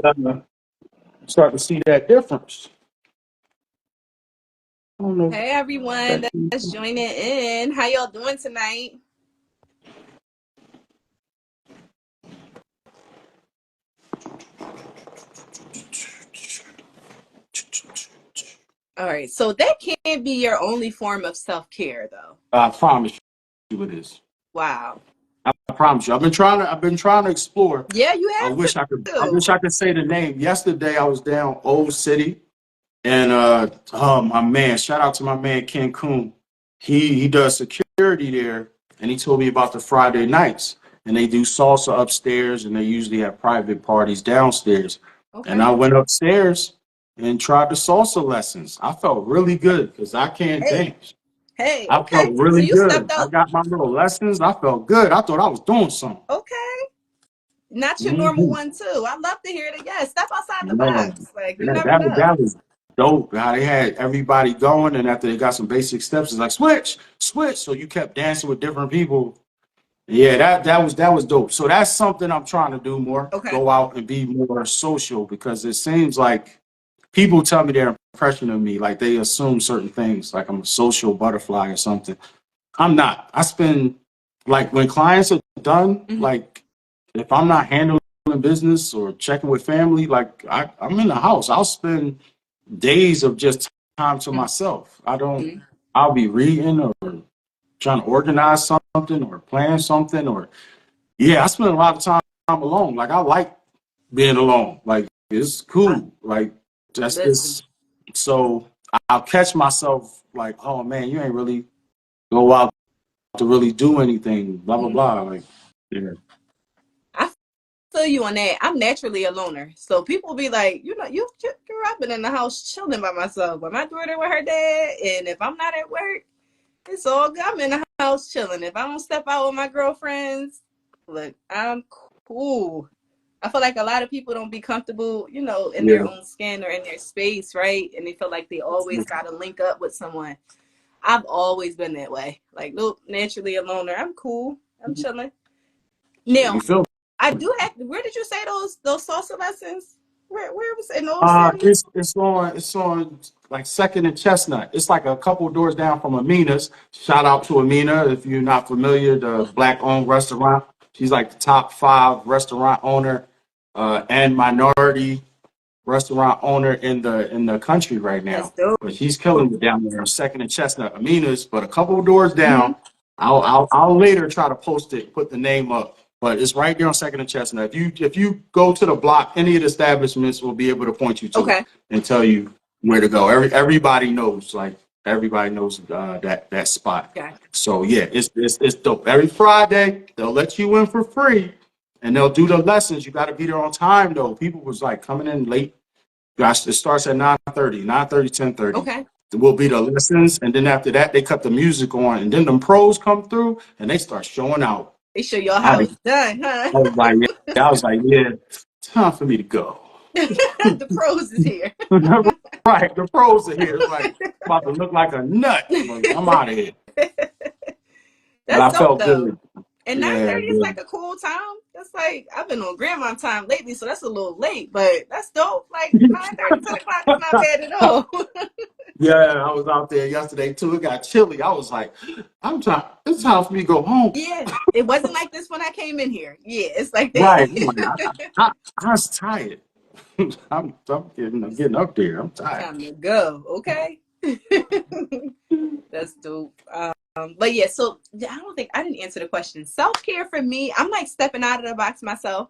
start to see that difference. I don't know. Hey, everyone that's joining in. How y'all doing tonight? All right. So that can't be your only form of self-care, though. I promise you it is. Wow. I promise you. I've been trying to explore. Yeah, you have I wish I could say the name. Yesterday I was down Old City, and my man, shout out to my man Ken Coon. He does security there, and he told me about the Friday nights, and they do salsa upstairs, and they usually have private parties downstairs. And I went upstairs and tried the salsa lessons. I felt really good because I can't dance. Hey, I felt really so you good. stepped I out. got my little lessons. I felt good. I thought I was doing something. Okay. Not your normal one, too. I love to hear it. Yeah, step outside the box. Like, you never know. That was dope. How they had everybody going, and after they got some basic steps, it's like switch. So you kept dancing with different people. Yeah, that was dope. So that's something I'm trying to do more. Go out and be more social, because it seems like people tell me their impression of me, like they assume certain things, like I'm a social butterfly or something. I'm not. I spend, like, when clients are done, like, if I'm not handling business or checking with family, like, I'm in the house. I'll spend days of just time to myself. I'll be reading or trying to organize something or plan something, or I spend a lot of time alone. Like, I like being alone. Like, it's cool. Like, that's just, so I'll catch myself like, oh man, you ain't really go out to really do anything, blah blah blah. Like, yeah. I feel you on that. I'm naturally a loner, so people be like, you're up in the house chilling by myself. But my daughter with her dad, and if I'm not at work, it's all good. I'm in the house chilling. If I don't step out with my girlfriends, look, I'm cool. I feel like a lot of people don't be comfortable, in their Yeah. own skin or in their space, right? And they feel like they always got to link up with someone. I've always been that way. Like, nope, naturally a loner. I'm cool. I'm chilling. You Now, feel I do have. Where did you say those salsa lessons? Where was it? In Old City? it's on like Second and Chestnut. It's like a couple doors down from Amina's. Shout out to Amina if you're not familiar, the black owned restaurant. She's like the top 5 restaurant owner and minority restaurant owner in the country right That's now. dope. But she's killing it down there on Second and Chestnut. Amina's, but a couple of doors Mm-hmm. down. I'll later try to post it, put the name up. But it's right there on Second and Chestnut. If you go to the block, any of the establishments will be able to point you to it Okay. and tell you where to go. Everybody knows, like everybody knows that spot. Gotcha. So yeah, it's dope. Every Friday they'll let you in for free, and they'll do the lessons. You got to be there on time though. People was like coming in late. Gosh, it starts at 9:30, 9:30, 10:30. Okay. It will be the lessons, and then after that they cut the music on, and then the pros come through and they start showing out. They show y'all I, how it's done, huh? I was like, yeah, I was like, yeah, time for me to go. The pros is here. Right, the pros are here. It's like about to look like a nut. I'm out of here. But That's I dope felt though. good. And Yeah, 9:30 is yeah. like a cool time. That's like I've been on grandma time lately, so that's a little late, but that's dope. Like 9:30, 10 o'clock is not bad at all. Yeah, I was out there yesterday too. It got chilly. I was like, I'm trying. It's time for me to go home. Yeah. It wasn't like this when I came in here. Yeah, it's like Right. I'm like, that. I was tired. I'm getting up there. I'm tired. Time to go. Okay. That's dope. But yeah, so I don't think I didn't answer the question. Self-care for me, I'm like stepping out of the box myself.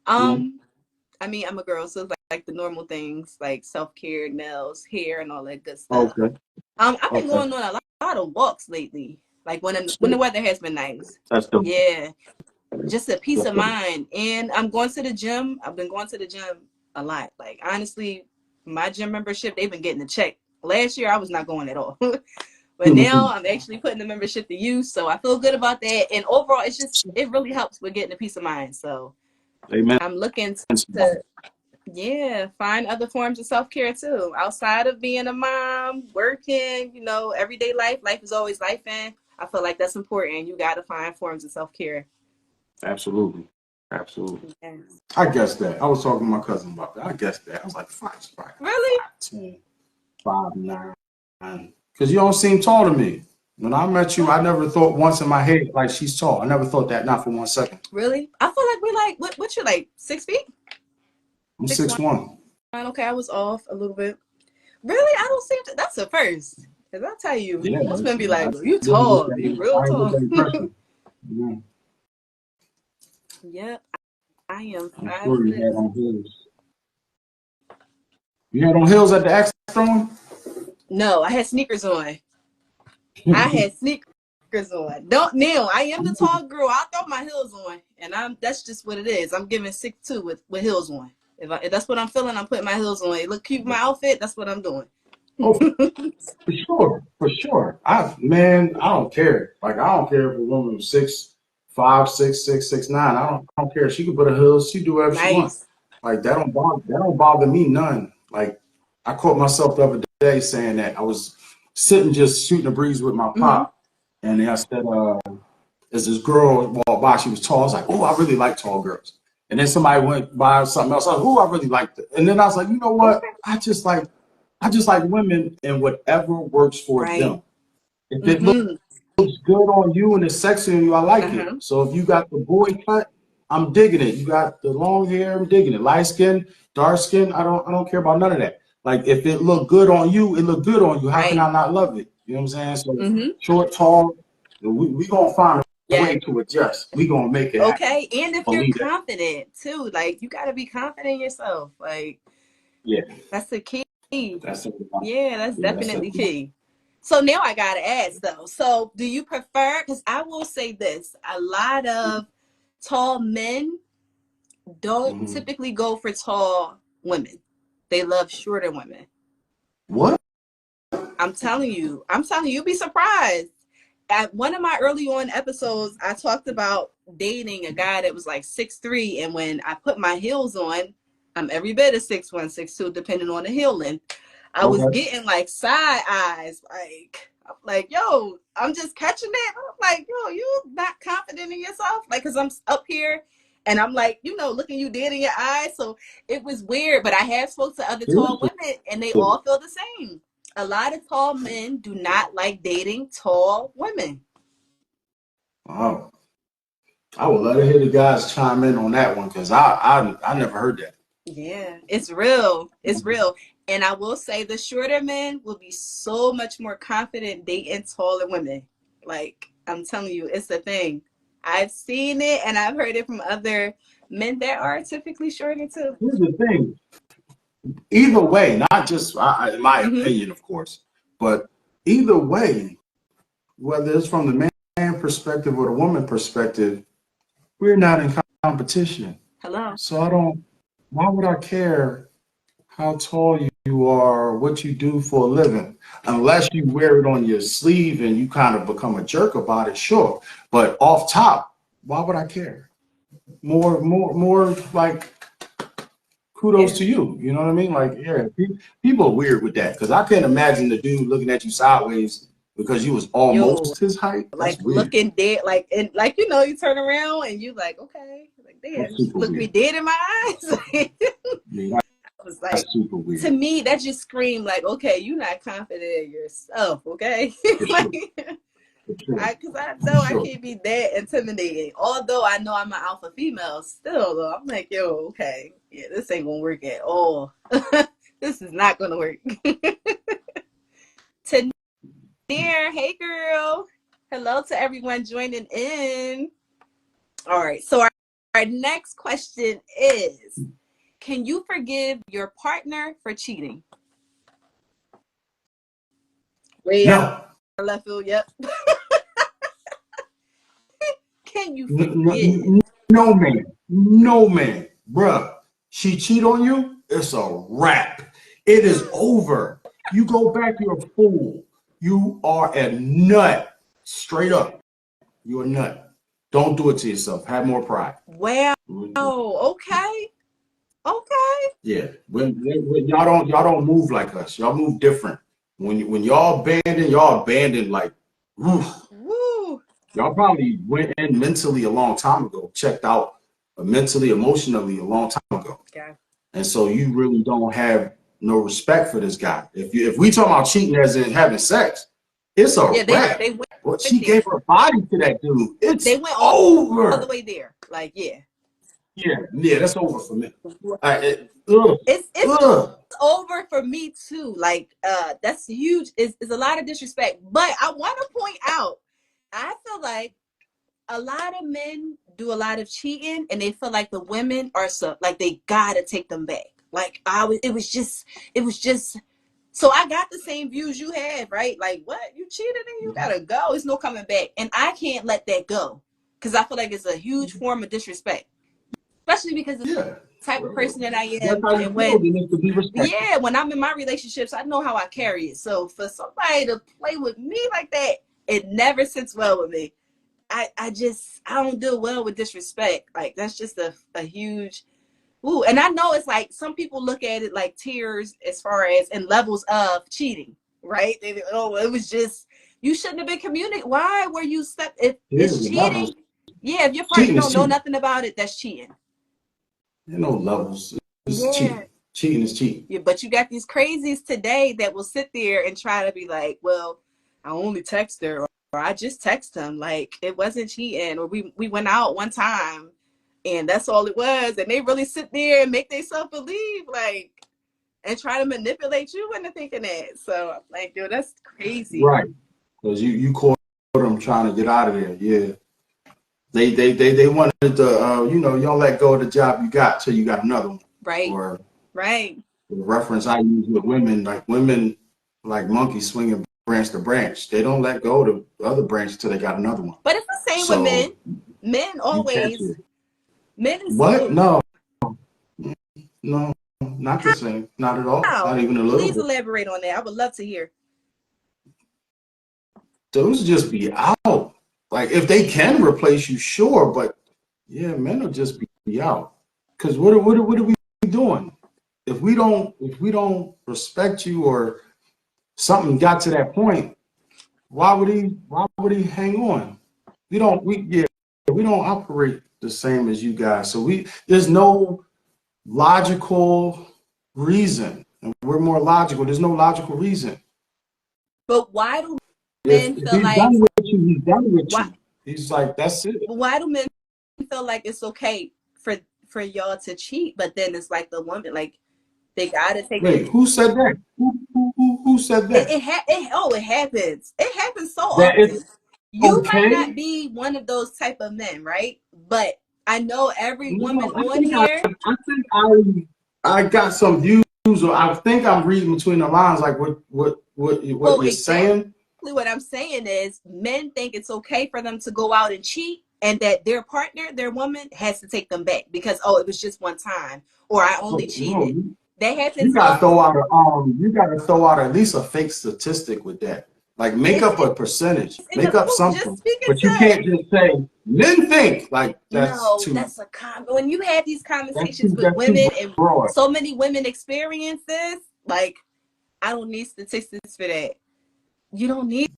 Mhm. I mean, I'm a girl, so it's like the normal things like self-care, nails, hair, and all that good stuff. Okay. I've been Okay. going on a lot of walks lately, like when the weather has been nice. That's dope. Yeah, just a peace That's of dope. mind. And I'm going to the gym. I've been going to the gym a lot. Like honestly, my gym membership, they've been getting a check. Last year I was not going at all. But now I'm actually putting the membership to use. So I feel good about that. And overall it really helps with getting a peace of mind. So Amen. I'm looking to find other forms of self-care too. Outside of being a mom, working, everyday life. Life is always life, and I feel like that's important. You gotta find forms of self-care. Absolutely. Absolutely. Yes. I guess that. I was talking to my cousin about that. I guess that. I was like, 5'5", Really? 5'10", 5'9". Because you don't seem tall to me. When I met you, I never thought once in my head like she's tall. I never thought that, not for 1 second. Really? I feel like we like what you like 6 feet? I'm 6'1". 6'1". Okay, I was off a little bit. Really? I don't seem to. That's a first. Cause I'll tell you, Yeah, most men be I like, "You didn't look tall, at you it. real I didn't look tall." at it personally. Yeah. Yep, I am I'm five sure you had six. on heels. You had on heels at the X throwing? No, I had sneakers on. I had sneakers on. Don't now. I am the tall girl. I throw my heels on, and that's just what it is. I'm giving 6'2" with heels on. If that's what I'm feeling, I'm putting my heels on. It look cute, my outfit. That's what I'm doing. Oh, for sure, for sure. I don't care. Like I don't care if a woman was 6'5", 6'6", 6'9". I don't care. She can put her heels. She do whatever she want. Nice. Like that don't bother me none. Like I caught myself the other day saying that I was sitting just shooting a breeze with my Mm-hmm. pop, and I said, as this girl walked by, she was tall. I was like, oh, I really like tall girls. And then somebody went by something else. I was like, oh, I really liked it. And then I was like, you know what? Okay. I just like women and whatever works for Right. them. If it Mm-hmm. looks good on you and it's sexy on you, I like it. Uh-huh. So if you got the boy cut, I'm digging it. You got the long hair, I'm digging it. Light skin, dark skin, I don't care about none of that. Like if it look good on you, it look good on you. How can Right. I not love it? You know what I'm saying? So Mm-hmm. short, tall, we gonna find a Yeah. way to adjust. We gonna make it happen. Okay. And if you're Believe that. confident too, like you gotta be confident in yourself. Like Yeah. that's the key. That's it. Yeah, that's Yeah, that's it. definitely key. So now I gotta ask though. So do you prefer? Because I will say this: a lot of tall men don't Mm-hmm. typically go for tall women. They love shorter women. What? I'm telling you, you'll be surprised. At one of my early on episodes, I talked about dating a guy that was like 6'3", and when I put my heels on, I'm every bit of 6'1", 6'2", depending on the heel length. I was Okay. getting like side eyes, like I'm like, yo, I'm just catching it. I'm like, yo, you not confident in yourself, like, cause I'm up here, and I'm like, looking you dead in your eyes. So it was weird, but I have spoke to other tall Seriously? women, and they all feel the same. A lot of tall men do not like dating tall women. Wow. I would love to hear the guys chime in on that one because I never heard that. Yeah, it's real. It's real. And I will say the shorter men will be so much more confident dating taller women. Like, I'm telling you, it's a thing. I've seen it and I've heard it from other men that are typically shorter too. Here's the thing. Either way, not just in my Mm-hmm. opinion, of course, but either way, whether it's from the man perspective or the woman perspective, we're not in competition. Hello. So why would I care how tall you are, what you do for a living? Unless you wear it on your sleeve and you kind of become a jerk about it, sure. But off top, why would I care? More like kudos Yeah. to you. You know what I mean? Like, yeah, people are weird with that because I can't imagine the dude looking at you sideways because you was Yo, almost his height. That's like weird. looking dead, like, and like, you turn around and you like, okay, like, damn, That's you super look me weird. dead in my eyes. Yeah, I was that's like, super to weird. me, that just screamed like, okay, you're not confident in yourself, okay? For sure. Like, For sure. because I For know I sure. can't be that intimidating. Although I know I'm an alpha female, still though, I'm like, yo, okay, yeah, this ain't gonna work at all. This is not gonna work. Tanir, hey girl, hello to everyone joining in. All right, so our next question is: can you forgive your partner for cheating? Way out No. of left field. Yep. Can you No, forgive? no man. No man. Bruh. She cheat on you, it's a wrap. It is over. You go back, you're a fool. You are a nut. Straight up. You're a nut. Don't do it to yourself. Have more pride. Wow. Okay. Okay. Yeah, when y'all don't move like us. Y'all move different. When y'all abandon like, oof, Woo. y'all probably went in mentally a long time ago, checked out mentally, emotionally a long time ago, Okay. and so you really don't have no respect for this guy. If we talk about cheating as in having sex, it's a Yeah, wrap. they But went she there. gave her body to that dude. They It's went all the over. way there. Like, yeah. Yeah, that's over for me. Ugh, It's ugh. over for me too. Like, that's huge. Is a lot of disrespect. But I want to point out, I feel like a lot of men do a lot of cheating and they feel like the women are so like they gotta take them back. Like it was just so I got the same views you had, right? Like, what? You cheated and you gotta go. It's no coming back. And I can't let that go. Cause I feel like it's a huge form of disrespect. Especially because of the Yeah. type of Well, person that I that's am. how you And feel. when You need to be respected. yeah, when I'm in my relationships, I know how I carry it. So for somebody to play with me like that, it never sits well with me. I don't deal well with disrespect. Like that's just a huge ooh. And I know it's like some people look at it like tiers as far as in levels of cheating, right? Oh, it was just you shouldn't have been communicating. Why were you step if Yeah, it's the cheating? levels. Yeah, if your partner Cheating is don't know cheating. nothing about it, that's cheating. There no levels. It's Yeah. cheating. Cheating is cheating. Yeah, but you got these crazies today that will sit there and try to be like, well, I only text her or I just text him. Like it wasn't cheating or we went out one time and that's all it was. And they really sit there and make themselves believe like and try to manipulate you into thinking that. So I'm like, yo, that's crazy. Right. Because you caught them trying to get out of there. Yeah. They wanted to you don't let go of the job you got till you got another one. Right. Or Right. The reference I use with women, like monkeys swinging branch to branch. They don't let go of the other branch until they got another one. But it's the same with So men. Men you catch always, it. men is What? No, no, not the same. Not at all. Not how? even a little Please bit. elaborate on that. I would love to hear. Those just be out. Like if they can replace you, sure, but yeah, men will just be out. Because what are we doing? If we don't respect you or something got to that point, why would he hang on? We don't operate the same as you guys. So there's no logical reason. And we're more logical. There's no logical reason. But why do If, men if feel he's like done with you, he's done with why? you. He's like, that's it. Why do men feel like it's okay for y'all to cheat, but then it's like the woman, like they gotta take the. Wait, who said that? Who said that? It happens. It happens so That often. it's You might not okay? be one of those type of men, right? But I know every woman No, I on think I, here. I think I got some views, or I think I'm reading between the lines, like what Well, you're exactly saying. what I'm saying is men think it's okay for them to go out and cheat, and that their partner, their woman, has to take them back because it was just one time, or I only But no, cheated. That you happens gotta throw often. out you gotta throw out at least a fake statistic with that. Like make It's up a percentage, in make the up well, just something. speaking But you to. can't just say men think like that's No, too that's a when you have these that's conversations too with that's too women and broad. so many women experience this, like I don't need statistics for that. You don't need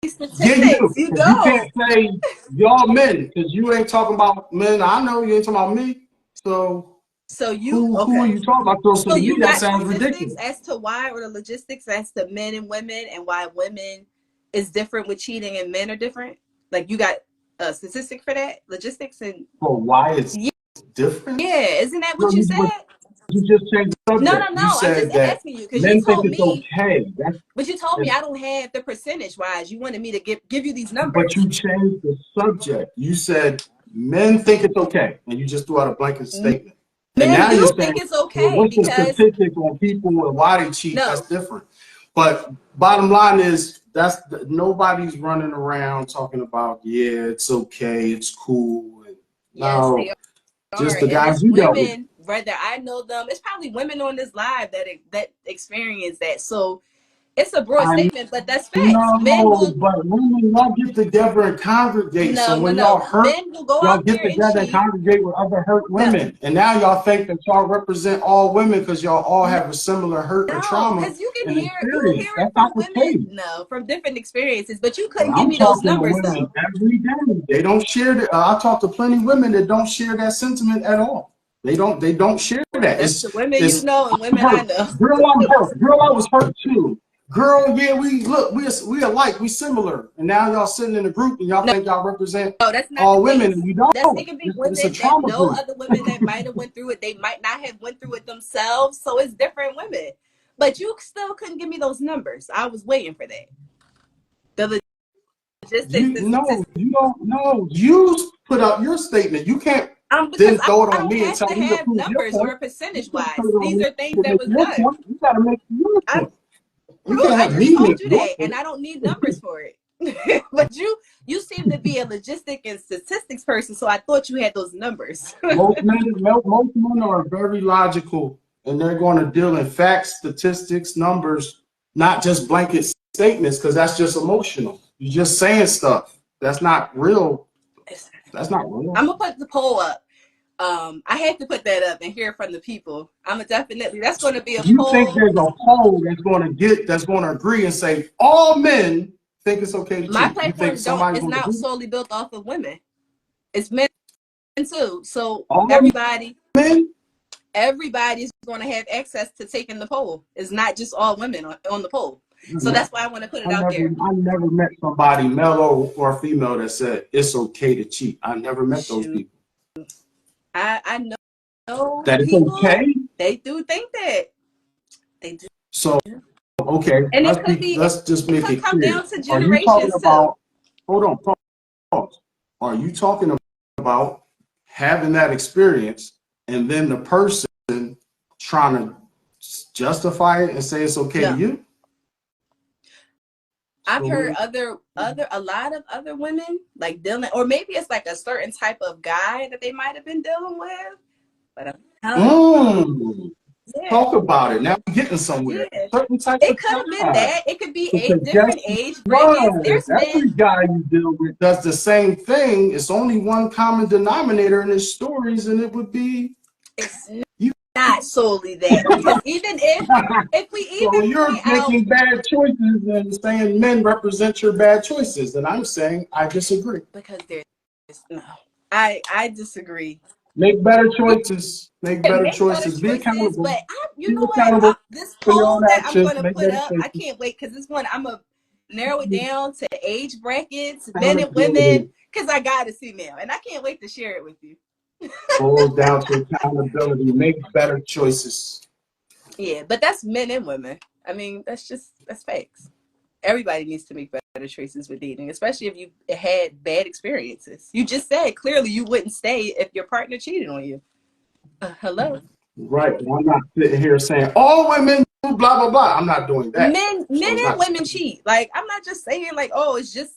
Yeah, you statistics. do. You Because you can't don't. say y'all men, because you ain't talking about men. I know you ain't talking about me. So So you who are okay. you talking about? So So to me, you that got sounds statistics ridiculous. as to why, or the logistics as to men and women, and why women is different with cheating and men are different? Like you got a statistic for that? Logistics and For why it's yeah, different? isn't that No, what you said? you just changed the No, subject. You no. I'm just said that asking you because you men think told it's me. okay. But you told me That's I don't have the percentage wise. You wanted me to give you these but numbers. you changed the subject. You said men think it's okay, and you just threw out a blanket statement. And Men now you're do saying, think it's well, okay what's the because statistic on people and why they cheat? That's no, different. But bottom line is, nobody's running around talking about, yeah, it's okay, it's cool. yes, No, they just are, the and guys it's you dealt with. women. Whether I know them, it's probably women on this live that experience that. So it's a broad I statement, but that's facts. Men know, will but when y'all get together and congregate, so when y'all no. hurt, Men will go y'all out get there and together and cheat. congregate with other hurt No, women. And now y'all think that y'all represent all women because y'all all have a similar hurt or no, trauma because and you experience. hear it That's not from the women. case. No, from different experiences, but you But couldn't give I'm me those talking to numbers women though. every day. They don't share that. I talk to plenty of women that don't share that sentiment at all. They don't share Well, that. that's the women you It's know and I'm women I hurt. know. Girl, I'm hurt. Girl, I was hurt too. Girl, yeah, we alike, we similar. And now y'all sitting in a group and y'all No, think y'all represent no, that's not the all women case. and you don't. It can be It's a women that trauma know group. other women that might have went through it. They might not have went through it themselves. So it's different women. But you still couldn't give me those numbers. I was waiting for that. The logistics, You the no, statistics. you don't know. You put up your statement. You can't Because then throw it I on don't me and have tell to me to have prove your numbers point. or You percentage can't put wise. it on These me are things to that make was your done. point. You gotta make your I'm point. You can't I have just me told make you your that, and point. I don't need numbers for it. But you seem to be a logistic and statistics person, so I thought you had those numbers. Most men are very logical and they're going to deal in facts, statistics, numbers, not just blanket statements, because that's just emotional. You're just saying stuff. That's not real. That's not real. I'm gonna put the poll up. I had to put that up and hear from the people. I'm gonna definitely. That's gonna be a You think poll. there's a poll that's going to agree and say all men think it's okay to My cheat? You think platform don't somebody's is going to not do solely built off of women. It's men too. So all men? everybody's going to have access to taking the poll. It's not just all women on the poll. So that's why I want to put it out there. I never met somebody, male or female, that said it's okay to cheat. I never met those Shoot, people. I know That it's people. okay. They do think that they do, So okay, and it could be. let's just It make could it come clear. down to Are you talking generations too. about? Hold on, pause. Are you talking about having that experience and then the person trying to justify it and say it's okay to No. you? I've So heard a lot of other women like dealing, or maybe it's like a certain type of guy that they might have been dealing with. But I'm telling mm, yeah, talk about it. Now we're getting somewhere. yeah. Certain type It of could have been guy. that. It could be Because guess different age brackets. what? There's men. Every guy you deal with does the same thing. It's only one common denominator in his stories, and it would be It's you. not solely that, because even if we So even you're point out, making bad choices and saying men represent your bad choices, and I'm saying I disagree. because there's no, I disagree. Make better You choices. Make can better make better choices. Be choices, accountable. but you Be know what? accountable This for your own poll that I'm actions. gonna Make put better up, I choices. can't wait because this one I'm gonna narrow it down to age brackets, men and women, Accountability because I gotta see now, and I can't wait to share it with you. boils down to accountability. Make better choices. Yeah, but that's men and women. I mean, that's facts. Everybody needs to make better choices with dating, especially if you had bad experiences. You just said clearly you wouldn't stay if your partner cheated on you. Hello. Right. I'm not sitting here saying all women do blah blah blah. I'm not doing that. Men So it's and not. women cheat. Like, I'm not just saying like, oh, it's just,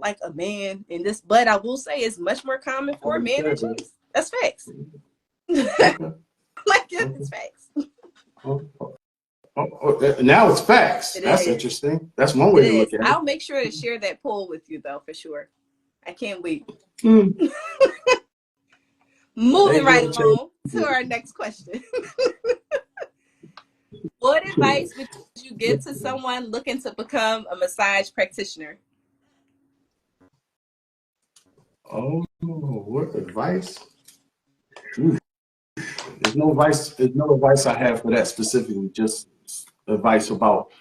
like a man in this, but I will say it's much more common for a man to cheat. That's facts. Okay. Like, Okay. it's facts. Now it's facts. It That's is. interesting. That's one It way to look is. at it. I'll make sure to share that poll with you though, for sure. I can't wait. Hmm. Moving They right will change. along to our next question. What advice would you give to someone looking to become a massage practitioner? Oh, what advice? Ooh, there's no advice. There's no advice I have for that specifically. Just advice about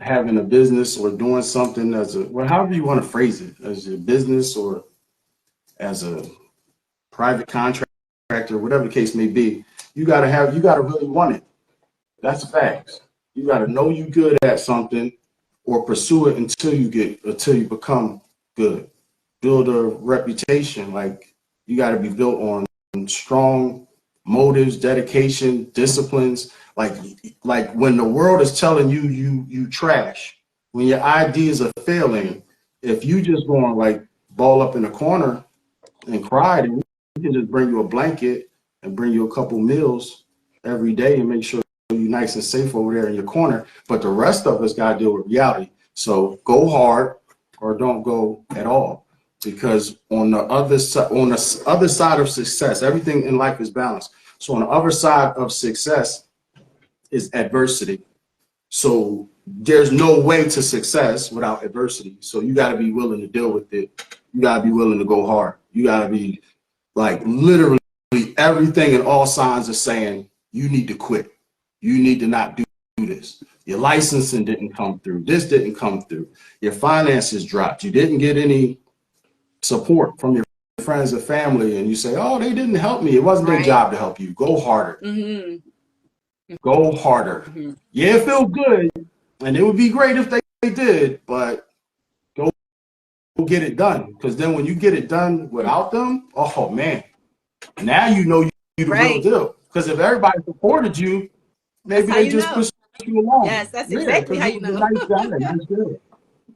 having a business or doing something as however you want to phrase it, as a business or as a private contractor, whatever the case may be. You gotta really want it. That's facts. You gotta know you good at something or pursue it until you become good. Build a reputation. Like you gotta be built on strong motives, dedication, disciplines. Like when the world is telling you you trash, when your ideas are failing, if you just going like ball up in the corner and cry, then we can just bring you a blanket and bring you a couple meals every day and make sure you're nice and safe over there in your corner. But the rest of us gotta deal with reality. So go hard or don't go at all. Because on the other side of success, everything in life is balanced. So on the other side of success is adversity. So there's no way to success without adversity. So you got to be willing to deal with it. You got to be willing to go hard. You got to be like literally everything and all signs are saying you need to quit. You need to not do this. Your licensing didn't come through. This didn't come through. Your finances dropped. You didn't get any support from your friends or family, and you say, oh, they didn't help me. It wasn't their Right. job to help you. Go harder. Mm-hmm. Go harder. Mm-hmm. Yeah, it feels good, and it would be great if they did, but go get it done. Because then when you get it done without them, oh man, now you know you the real Right. deal. Because if everybody supported you, That's maybe how they you just know. push you along. Yes, that's Yeah, exactly because how you you was a know. nice guy, nice girl.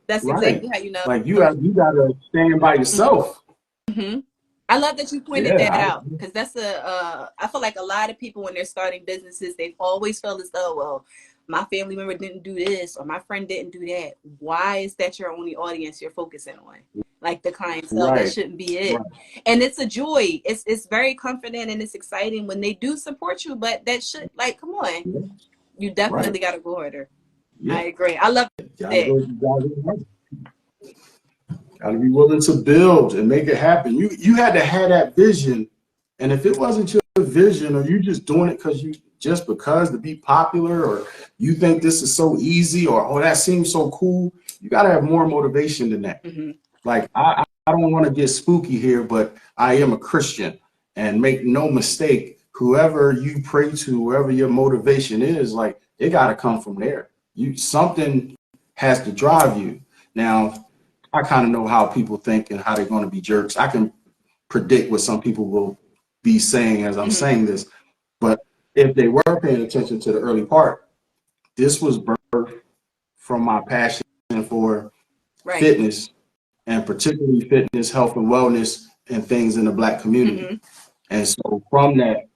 That's Right. exactly how you know. Like you gotta stand by yourself. Mm-hmm. I love that you pointed that Yeah. out, because that's I feel like a lot of people when they're starting businesses, they've always felt as though, well, my family member didn't do this or my friend didn't do that. Why is that your only audience you're focusing on? Like the clientele, that Right. shouldn't be it. Right. And it's a joy. It's very comforting and it's exciting when they do support you, but that should, like, come on. Yeah. You definitely Right. got to go harder. Yeah. I agree. I love that. Gotta be willing to build and make it happen. You had to have that vision, and if it wasn't your vision, or you just doing it because to be popular, or you think this is so easy, or oh that seems so cool, you gotta have more motivation than that. Mm-hmm. Like I don't want to get spooky here, but I am a Christian, and make no mistake, whoever you pray to, whoever your motivation is, like it gotta come from there. Something has to drive you. Now I kind of know how people think and how they're going to be jerks. I can predict what some people will be saying as I'm saying this, but if they were paying attention to the early part, this was birthed from my passion for fitness, and particularly fitness, health, and wellness, and things in the Black community. And so from that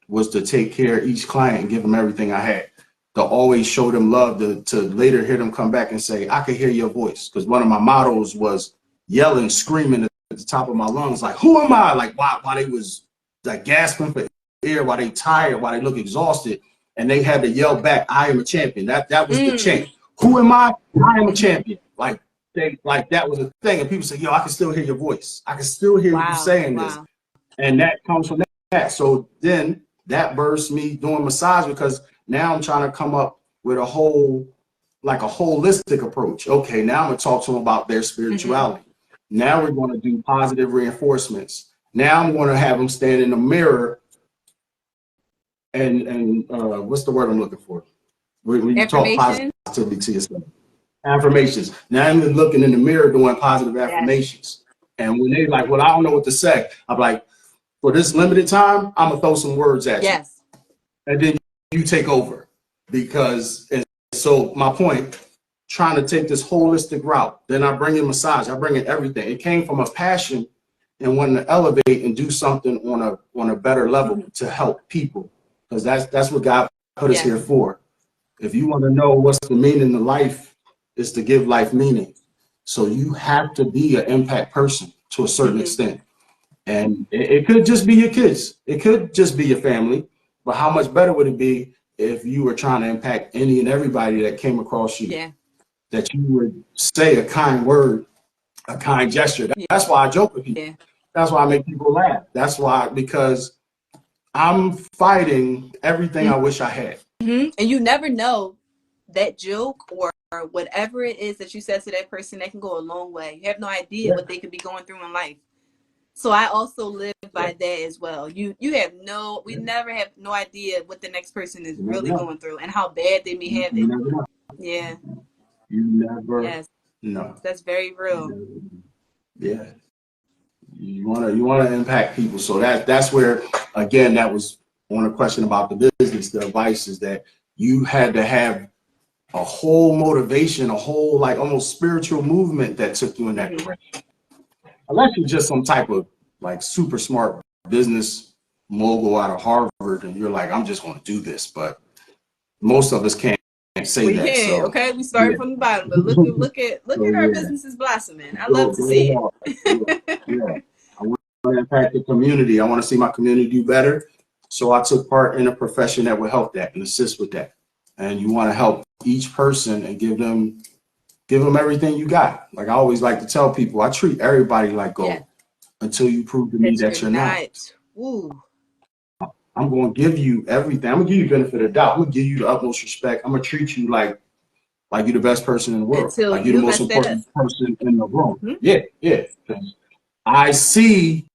was to take care of each client and give them everything I had, to always show them love, to later hear them come back and say, I could hear your voice. Because one of my mottos was yelling, screaming at the top of my lungs, like, who am I? Like, why they was like gasping for air, while they tired, while they look exhausted. And they had to yell back, I am a champion. That was the chant. Who am I? I am a champion. Like that was a thing. And people say, yo, I can still hear your voice. I can still hear you saying this. And that comes from that. So then that bursts me doing massage, because now I'm trying to come up with a holistic approach. Okay, now I'm gonna talk to them about their spirituality. Now we're going to do positive reinforcements. Now I'm going to have them stand in the mirror and what's the word I'm looking for? When you talk positively to yourself. Affirmations. Now I'm looking in the mirror doing positive affirmations. And when they like, well, I don't know what to say, I'm like, for this limited time, I'm gonna throw some words at you. And then you take over. Because, and so my point, trying to take this holistic route, then I bring in massage, I bring in everything. It came from a passion and wanting to elevate and do something on a better level to help people. Because that's what God put us here for. If you want to know what's the meaning of life, is to give life meaning. So you have to be an impact person to a certain extent. And it could just be your kids. It could just be your family. But how much better would it be if you were trying to impact any and everybody that came across you? That you would say a kind word, a kind gesture. That's why I joke with people. That's why I make people laugh. That's why, because I'm fighting everything I wish I had. And you never know, that joke or whatever it is that you said to that person, that can go a long way. You have no idea what they could be going through in life. So I also live by that as well. We never have no idea what the next person is really going through and how bad they may have it. You never know. That's very real. Yeah. You wanna impact people. So that's where, again, that was on a question about the business. The advice is that you had to have a whole motivation, a whole like almost spiritual movement that took you in that direction. Unless you're just some type of like super smart business mogul out of Harvard and you're like, I'm just going to do this. But most of us can't say that. So, okay, we started from the bottom, but look at our businesses blossoming. I love to see it. I want to impact the community. I want to see my community do better. So I took part in a profession that would help that and assist with that. And you want to help each person and give them everything you got. Like I always like to tell people, I treat everybody like gold until you prove to me that you're not. I'm going to give you everything. I'm going to give you benefit of doubt. I'm going to give you the utmost respect. I'm going to treat you like you're the best person in the world. Like you're the most important person in the room. Yeah. I see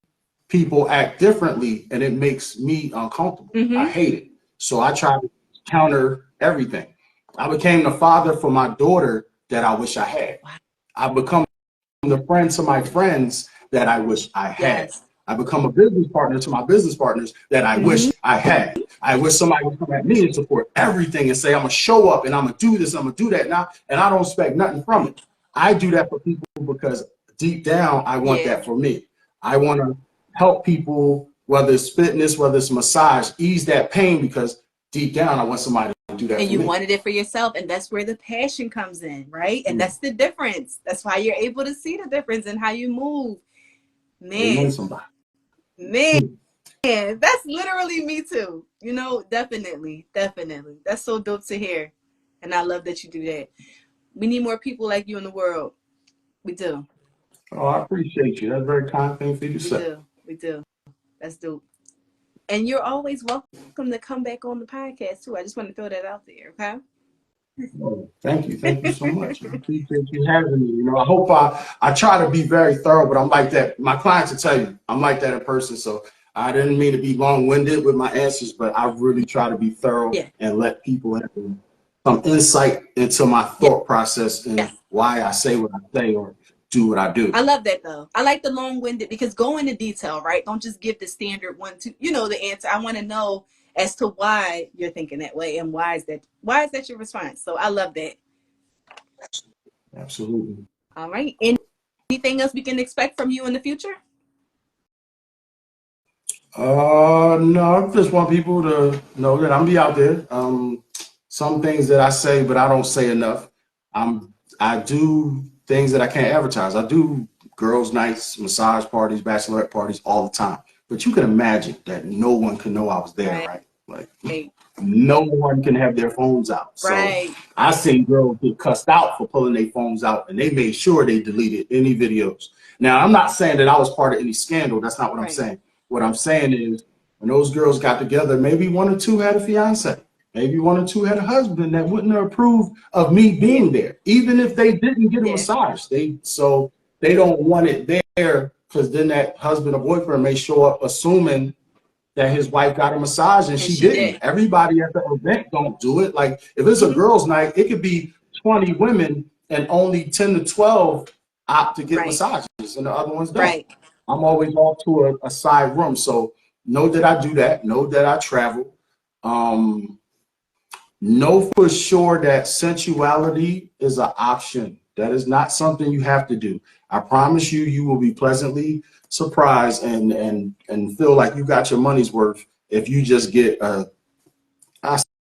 people act differently and it makes me uncomfortable. I hate it. So I try to counter everything. I became the father for my daughter that I wish I had. I become the friend to my friends that I wish I had. I become a business partner to my business partners that I wish I had. I wish somebody would come at me and support everything and say, I'm going to show up and I'm going to do this, I'm going to do that now. And I don't expect nothing from it. I do that for people because deep down, I want that for me. I want to help people, whether it's fitness, whether it's massage, ease that pain because deep down, I want somebody to do that for me. And you wanted it for yourself. And that's where the passion comes in, right? And that's the difference. That's why you're able to see the difference in how you move. Man, that's literally me too. You know, definitely. That's so dope to hear. And I love that you do that. We need more people like you in the world. We do. Oh, I appreciate you. That's a very kind thing for you to say. We do. That's dope. And you're always welcome to come back on the podcast too. I just want to throw that out there, okay? Oh, thank you so much. I appreciate you having me. You know, I hope I try to be very thorough, but I'm like that. My clients will tell you I'm like that in person. So I didn't mean to be long-winded with my answers, but I really try to be thorough and let people have some insight into my thought process and why I say what I say or do what I do. I love that though. I like the long-winded because go into detail, right? Don't just give the standard 1, 2, the answer. I want to know as to why you're thinking that way and why is that your response. So I love that. Absolutely. All right. Anything else we can expect from you in the future? No, I just want people to know that I'm be out there. Some things that I say, but I don't say enough. I do things that I can't advertise. I do girls' nights, massage parties, bachelorette parties all the time. But you can imagine that no one can know I was there, Right. right? Like no one can have their phones out. So Right. I seen girls get cussed out for pulling their phones out, and they made sure they deleted any videos. Now, I'm not saying that I was part of any scandal. That's not what I'm saying. What I'm saying is when those girls got together, maybe one or two had a fiance. Maybe one or two had a husband that wouldn't approve of me being there, even if they didn't get a massage. So they don't want it there because then that husband or boyfriend may show up assuming that his wife got a massage and she didn't. Everybody at the event don't do it. Like if it's a girls' night, it could be 20 women and only 10 to 12 opt to get massages and the other ones don't. Right. I'm always off to a side room. So know that I do that. Know that I travel. Know for sure that sensuality is an option. That is not something you have to do. I promise you, you will be pleasantly surprised and feel like you got your money's worth if you just get I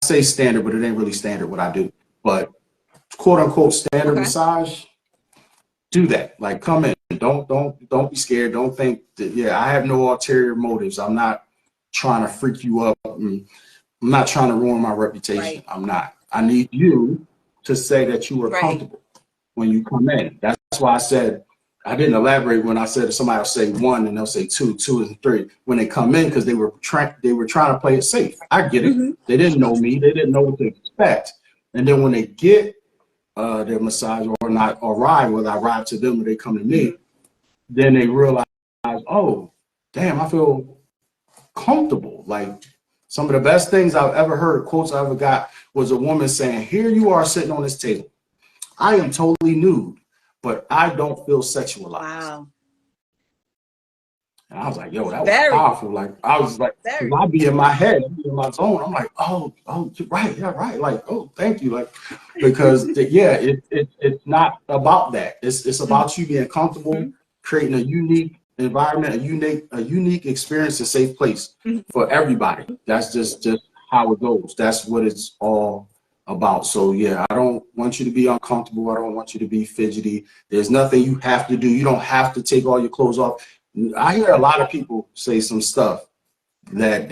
say standard, but it ain't really standard what I do. But quote unquote standard massage, do that. Like come in. Don't be scared. Don't think that, I have no ulterior motives. I'm not trying to freak you up. I'm not trying to ruin my reputation. I'm not. I need you to say that you are comfortable when you come in. That's why I said I didn't elaborate when I said somebody will say one and they'll say two and three when they come in because they were trying to play it safe. I get it. They didn't know me. They didn't know what to expect. And then when they get their massage or ride, whether I ride to them or they come to me, then they realize, oh, damn, I feel comfortable. Like some of the best things I've ever heard, quotes I ever got, was a woman saying, here you are sitting on this table. I am totally nude, but I don't feel sexualized. Wow. And I was like, yo, that was powerful. Like, I was like, I'd be in my head, I'd be in my zone. I'm like, oh, right, yeah, right. Like, oh, thank you. Like, because it's not about that. It's about you being comfortable, creating a unique environment, a unique experience, a safe place for everybody. That's just how it goes. That's what it's all about. So yeah, I don't want you to be uncomfortable. I don't want you to be fidgety. There's nothing you have to do. You don't have to take all your clothes off. I hear a lot of people say some stuff that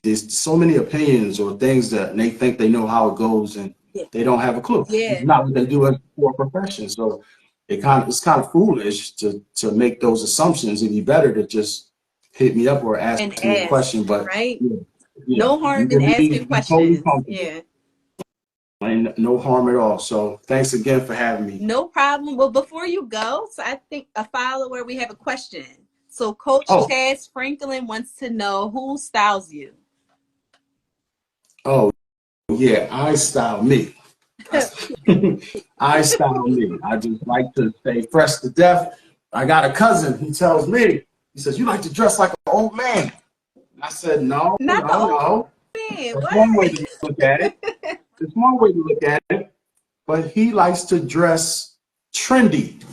there's so many opinions or things that they think they know how it goes and they don't have a clue. It's not what they do for a profession. So it's kind of foolish to make those assumptions. It'd be better to just hit me up or ask me a question. But no harm in asking questions. And no harm at all. So thanks again for having me. No problem. Well, before you go, so I think a follower, we have a question. So Coach Chaz Franklin wants to know who styles you. Oh, yeah, I style me. I style me. I just like to stay fresh to death. I got a cousin. He tells me, he says, you like to dress like an old man. I said, no. There's one way to look at it. There's one way to look at it. But he likes to dress trendy.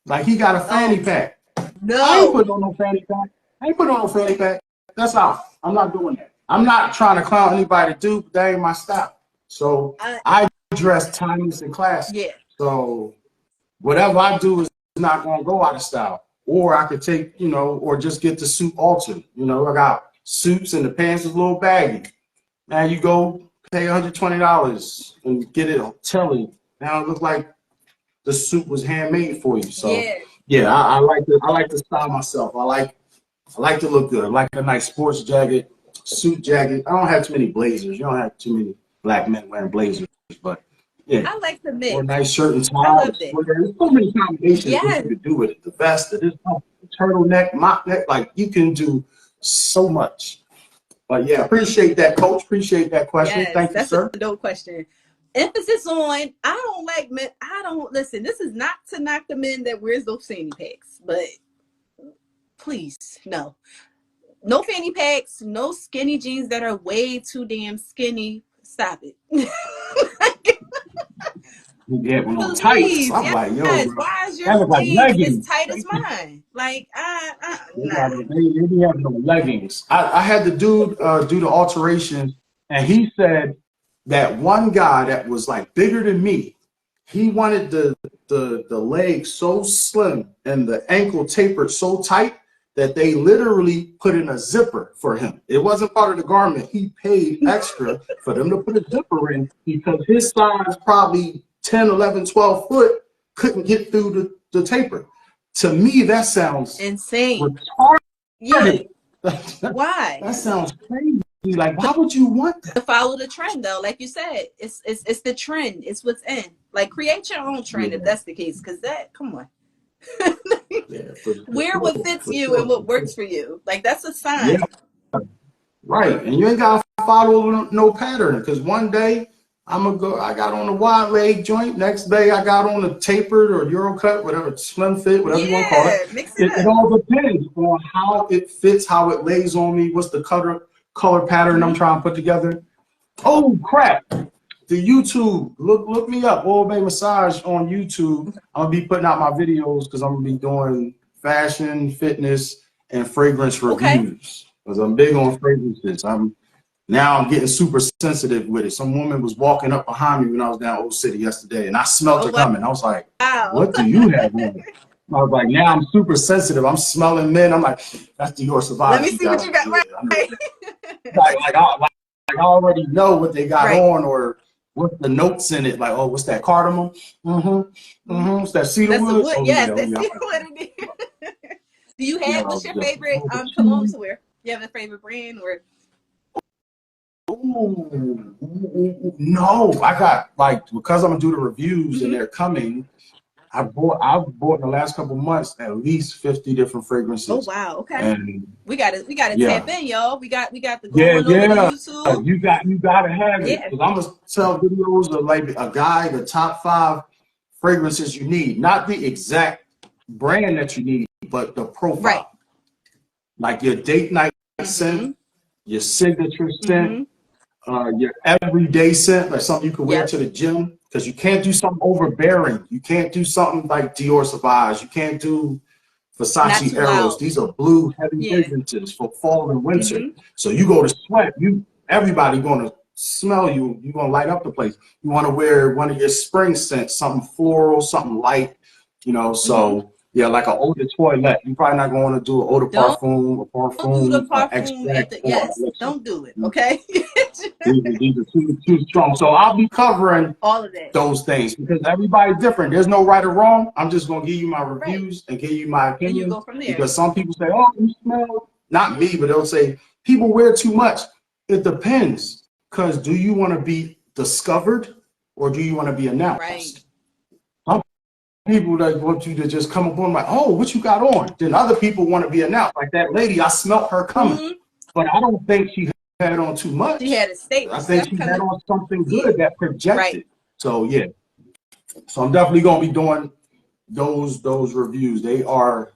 Like he got a fanny pack. No. I ain't putting on no fanny pack. That's out. I'm not doing that. I'm not trying to clown anybody, dude. That ain't my style. So I dress timeless and classy. Yeah. So whatever I do is not going to go out of style. Or I could take, or just get the suit altered. I got suits and the pants is a little baggy. Now you go pay $120 and get it tailored. Now it looks like the suit was handmade for you. So I like to style myself. I like to look good. I like a nice sports jacket, suit jacket. I don't have too many blazers. You don't have too many black men wearing blazers, but I like the mix. Or a nice shirt and tie. There's so many combinations that you can do with it. The vest, the turtleneck, mock neck, like you can do so much. But yeah, appreciate that, Coach. Appreciate that question. Thank you, sir. That's a dope question. Emphasis on, I don't like men. Listen, this is not to knock the men that wears those fanny packs, but please, no. No fanny packs, no skinny jeans that are way too damn skinny. Stop it. Yeah, with no tights. Please, I'm like, yo, yes. bro, Why is that your was like waist as leggings. tight as mine? Like, nah. They be having no leggings. I had the dude do the alterations, and he said that one guy that was like bigger than me, he wanted the leg so slim and the ankle tapered so tight that they literally put in a zipper for him. It wasn't part of the garment. He paid extra for them to put a zipper in because his size, probably 10, 11, 12 foot, couldn't get through the taper. To me, that sounds Insane. retarded. Yeah. That Why? sounds crazy. Like, why would you want To that? follow the trend though, like you said, it's the trend. It's what's in. Like, create your own trend if Yeah, that's the case. Cause that, come on. yeah, for Wear what sure, fits for you and sure, what for sure. works for you. Like, that's a Yeah, sign. right. And you ain't gotta follow no pattern. Because one day I'm gonna go. I got on a wide leg joint. Next day I got on a tapered or Euro cut, whatever, slim fit, whatever you want to call it. Yeah, mix it It up. all depends on how it fits, how it lays on me, what's the color pattern I'm trying to put together. Oh crap! The YouTube, look me up, Oil Bae Massage on YouTube. I'm gonna be putting out my videos because I'm gonna be doing fashion, fitness, and fragrance Okay. reviews. Because I'm big on fragrances. I'm getting super sensitive with it. Some woman was walking up behind me when I was down Old City yesterday, and I smelled Oh her coming. I was like, wow. "What do you have on?" I was like, "Now I'm super sensitive. I'm smelling men." I'm like, "That's Dior Let Sauvage me you see got what you on." got. Yeah, I know. Right. I already know what they got Right. on or what's the notes in it. Like, oh, what's that cardamom? What's that That's the cedarwood? wood. Oh Yes, yeah, oh that's yeah. what it is. Do you Yeah, have, what's your the favorite cologne two. to wear? You have a favorite brand or? No, I got like because I'm gonna do the reviews and Mm-hmm. they're coming. I've bought in the last couple months at least 50 different Oh fragrances, wow. Okay. and We gotta tap yeah, in, y'all. We got to go yeah, on over to yeah. YouTube. You gotta have it Yeah. because I'm gonna tell videos of like a guy the top 5 fragrances you need, not the exact brand that you need, but the Right. profile, like your date night Mm-hmm. scent, your signature scent, Mm-hmm. your everyday scent, like something you could wear Yep. to the gym. Because you can't do something overbearing. You can't do something like Dior Sauvage. You can't do Not Versace too Eros. loud. These are blue heavy Yeah. fragrances for fall and winter. Mm-hmm. So you go to sweat, everybody gonna smell you. You're gonna light up the place. You want to wear one of your spring scents, something floral, something light, Mm-hmm. So yeah, like an eau de toilette. You're probably not going to do an eau de Don't parfum, a do the parfum, parfum at extract, the, or an yes. elixir. Don't do it. Okay. These are too strong. So I'll be covering All of that. those things because everybody's different. There's no right or wrong. I'm just gonna give you my Right. reviews and give you my And you opinion go from there. because some people say, "Oh, you smell." Not me, but they'll say people wear too much. It depends. Because do you want to be discovered or do you want to be Right. announced? Some people that want you to just come up on like, "Oh, what you got on?" Then other people want to be announced. Like that lady, I smelt her coming, Mm-hmm. but I don't think she had on too She much. had a I statement. See, think I'm she had coming. on something Yeah. good that Right. projected. So yeah. So I'm definitely gonna be doing those reviews. They are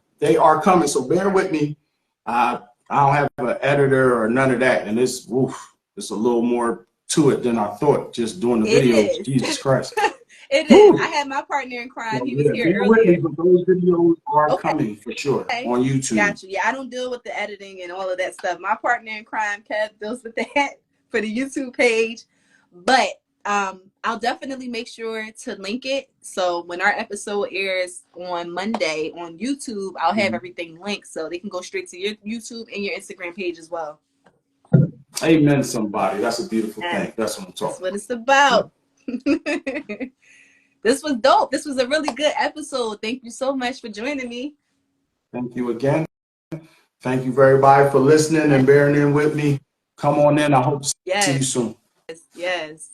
coming. So bear with me. I don't have an editor or none of that, and it's a little more to it than I thought. Just doing the It videos. is. Jesus Christ. It is. I Whew. had my partner in crime. So He was yeah, here bear with me, earlier. but those videos are Okay. coming for sure on YouTube. Got you. Yeah, I don't deal with the editing and all of that stuff. My partner in crime, Kev, deals with that for the YouTube page. But I'll definitely make sure to link it. So when our episode airs on Monday on YouTube, I'll have everything linked so they can go straight to your YouTube and your Instagram page as well. Amen, somebody. That's a beautiful thing. That's what I'm That's talking what it's about. about. This was dope. This was a really good episode. Thank you so much for joining me. Thank you again. Thank you, everybody, for listening and bearing in with me. Come on in. I hope to see Yes. you soon. Yes.